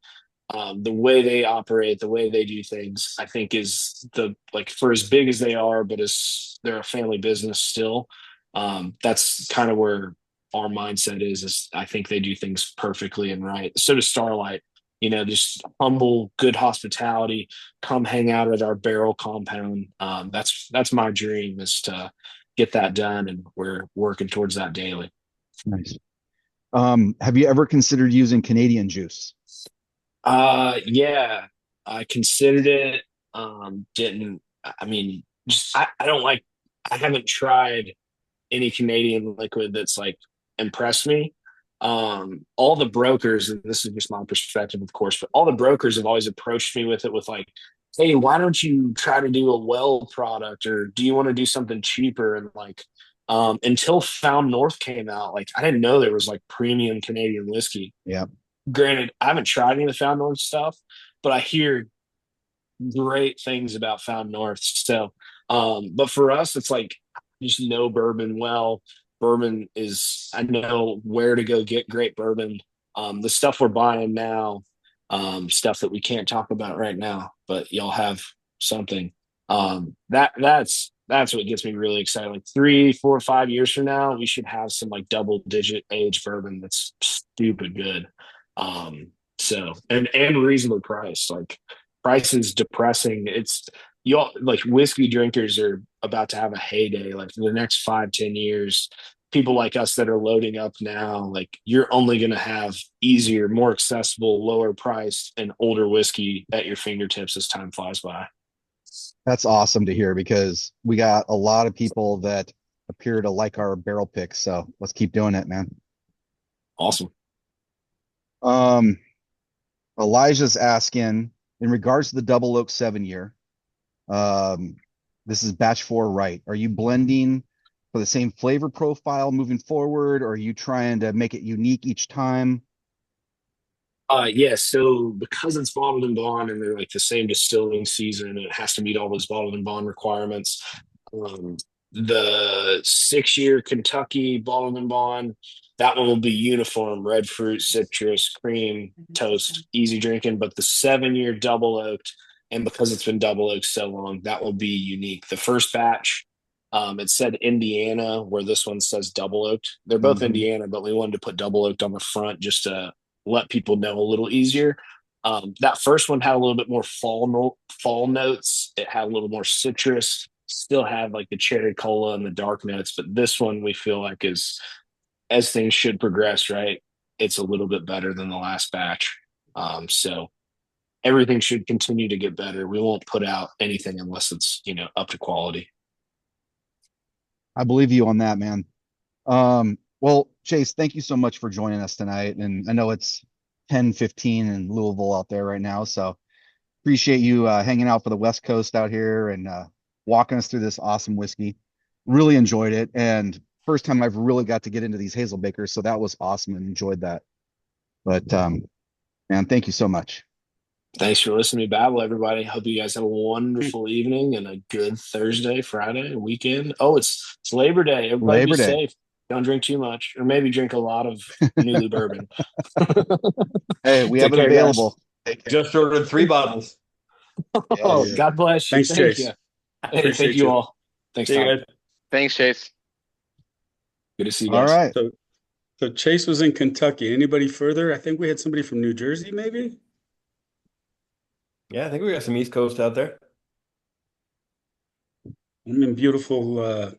the way they operate, the way they do things, I think is like for as big as they are, but as they're a family business still. That's kind of where our mindset is I think they do things perfectly and right. So does Starlight, just humble, good hospitality, come hang out at our barrel compound. That's my dream is to get that done. And we're working towards that daily. Nice. Have you ever considered using Canadian juice? Yeah, I considered it. Didn't, I mean, just, I don't like, I haven't tried any Canadian liquid that's like impressed me. All the brokers, and this is just my perspective, of course, but all the brokers have always approached me with it with like, hey, why don't you try to do a well product, or do you want to do something cheaper? And like, until Found North came out, like I didn't know there was like premium Canadian whiskey. Yeah. Granted, I haven't tried any of the Found North stuff, but I hear great things about Found North. So, but for us, it's like just know bourbon well. Bourbon is, I know where to go get great bourbon. The stuff we're buying now, stuff that we can't talk about right now, but y'all have something. That's what gets me really excited. Like 3, 4, 5 years from now, we should have some like double-digit age bourbon that's stupid good. So and reasonably priced. Like price is depressing. It's y'all like whiskey drinkers are about to have a heyday. Like for the next 5, 10 years, people like us that are loading up now, like you're only going to have easier, more accessible, lower priced, and older whiskey at your fingertips as time flies by. That's awesome to hear because we got a lot of people that appear to like our barrel picks. So let's keep doing it, man. Awesome. Um, Elijah's asking in regards to the double oak 7 year. This is batch 4, right? Are you blending for the same flavor profile moving forward, or are you trying to make it unique each time? Yeah, so because it's bottled and bond and they're like the same distilling season and it has to meet all those bottled and bond requirements. Um, the 6-year Kentucky bottled and bond, that one will be uniform, red fruit, citrus, cream, toast, easy drinking. But the 7-year double oaked, and because it's been double oaked so long, that will be unique. The first batch, it said Indiana, where this one says double oaked. They're both Mhm. Indiana, but we wanted to put double oaked on the front just to let people know a little easier. That first one had a little bit more fall notes. It had a little more citrus. Still had like the cherry cola and the dark notes, but this one we feel like is as things should progress, right? it's a little bit better than the last batch. So everything should continue to get better. We won't put out anything unless it's, up to quality. I believe you on that, man. Well, Chase, thank you so much for joining us tonight. And I know it's 10:15 in Louisville out there right now, so appreciate you hanging out for the West Coast out here and walking us through this awesome whiskey. Really enjoyed it, and first time I've really got to get into these Hazelbakers, so that was awesome and enjoyed that. But man, thank you so much. Thanks for listening to me babble, everybody. Hope you guys have a wonderful evening and a good Thursday, Friday, weekend. Oh, it's Labor Day. Everybody be Labor Day. safe. Don't drink too much, or maybe drink a lot of Nulu bourbon. Hey, we have Take it care, guys. available. Just ordered 3 bottles. Oh, Yes. God bless you. Thanks, Thank Chase. you. Hey, Appreciate thank you you. all. Thanks, See you Tom. guys. Thanks, Chase. Good to see you All guys. right. So Chase was in Kentucky. Anybody further? I think we had somebody from New Jersey, maybe. Yeah, I think we got some East Coast out there. I'm in beautiful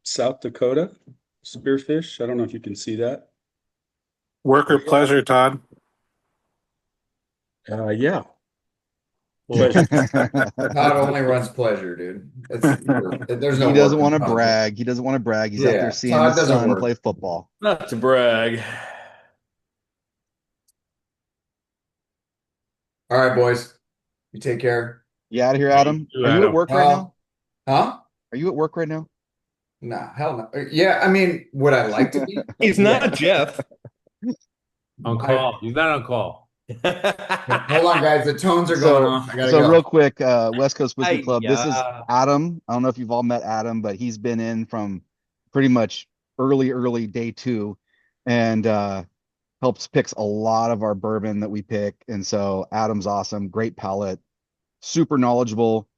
South Dakota. Spearfish. I don't know if you can see that. Work or pleasure, Todd? Yeah. Well, Todd only runs pleasure, dude. There's no He doesn't work want to in Todd. brag. He doesn't want to brag. He's out Yeah, there seeing Todd his doesn't son work. play football. not to brag. All right, boys. You take care. You out of here, Adam? you, Are you at Adam. work right now? Huh? Are you at work right now? Nah, hell no. Yeah, I mean, would I like to be? He's not Jeff. On call. He's not on call. Hold on, guys. The tones are going off. I gotta So go. real quick, West Coast Whiskey Club. This is Hi-ya. Adam. I don't know if you've all met Adam, but he's been in from pretty much early day two, and helps picks a lot of our bourbon that we pick. And so Adam's awesome, great palate, super knowledgeable.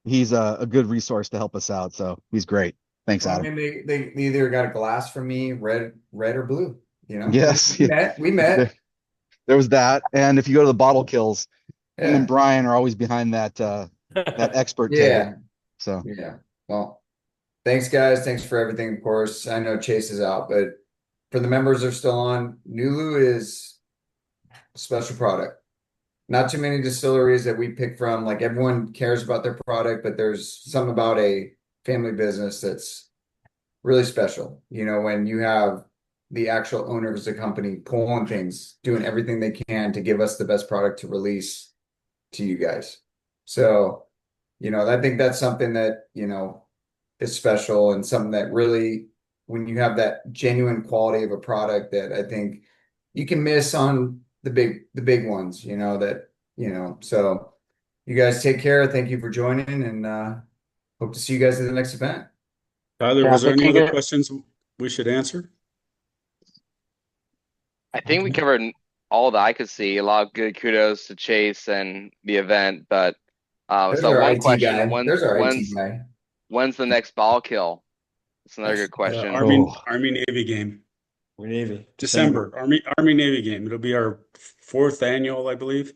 He's a good resource to help us out. So he's great. Thanks, Well, I Adam. mean, they either got a glass from me, red or blue. Yes, We met. there was that. And if you go to the bottle kills, him Yeah. and Brian are always behind that expert Yeah. table. So Yeah. Well, thanks, guys. Thanks for everything. Of course, I know Chase is out, but for the members that are still on, Nulu is a special product. Not too many distilleries that we pick from. Like everyone cares about their product, but there's some about a family business that's really special. When you have the actual owners of the company pulling things, doing everything they can to give us the best product to release to you guys. So, I think that's something that, is special and something that really, when you have that genuine quality of a product that I think you can miss on the big ones, so you guys take care. Thank you for joining and hope to see you guys at the next event. Tyler, Yeah, was there thank any you. other questions we should answer? I think we covered all that I could see. A lot of good kudos to Chase and the event, but There's so our one IT question: guy. There's our IT guy. when's the next ball kill? That's another good question. Army Navy game. We're Navy. December. Army Navy game. It'll be our 4th annual, I believe.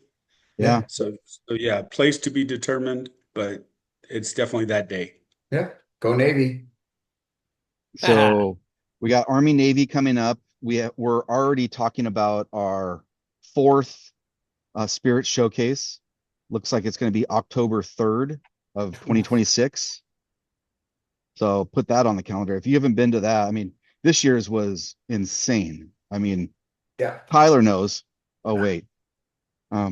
yeah. So yeah, place to be determined, but it's definitely that day. Yeah. Go Navy. So we got Army Navy coming up. We're already talking about our 4th Spirit Showcase. Looks like it's going to be October 3rd of 2026. So put that on the calendar. If you haven't been to that, I mean, this year's was insane. I mean, Yeah. Tyler knows. Oh, wait. No,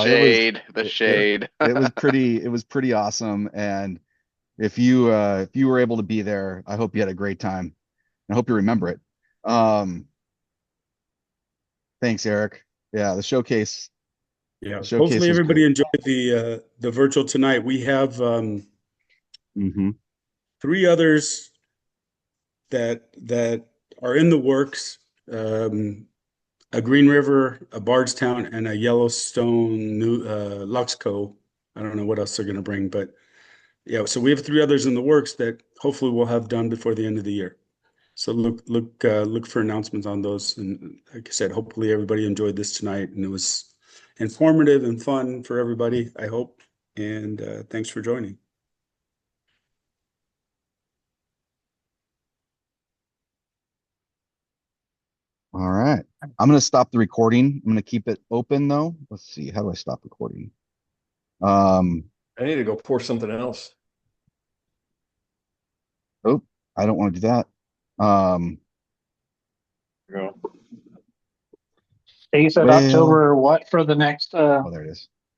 Shade, the it- shade. it was pretty awesome. And if you were able to be there, I hope you had a great time. I hope you remember it. Thanks, Eric. Yeah, the showcase. Yeah. Showcase Hopefully was everybody great. enjoyed the virtual tonight. We have Mm-hmm. 3 others that are in the works. A Green River, a Bardstown, and a Yellowstone Luxco. I don't know what else they're going to bring, but yeah. So we have 3 others in the works that hopefully we'll have done before the end of the year. So look for announcements on those. And like I said, hopefully everybody enjoyed this tonight, and it was informative and fun for everybody, I hope. And thanks for joining. I'm going to stop the recording. I'm going to keep it open though. Let's see. How do I stop recording? I need to go pour something else. Oh, I don't want to do that. Go. They said Well, October what for the next oh, there it is.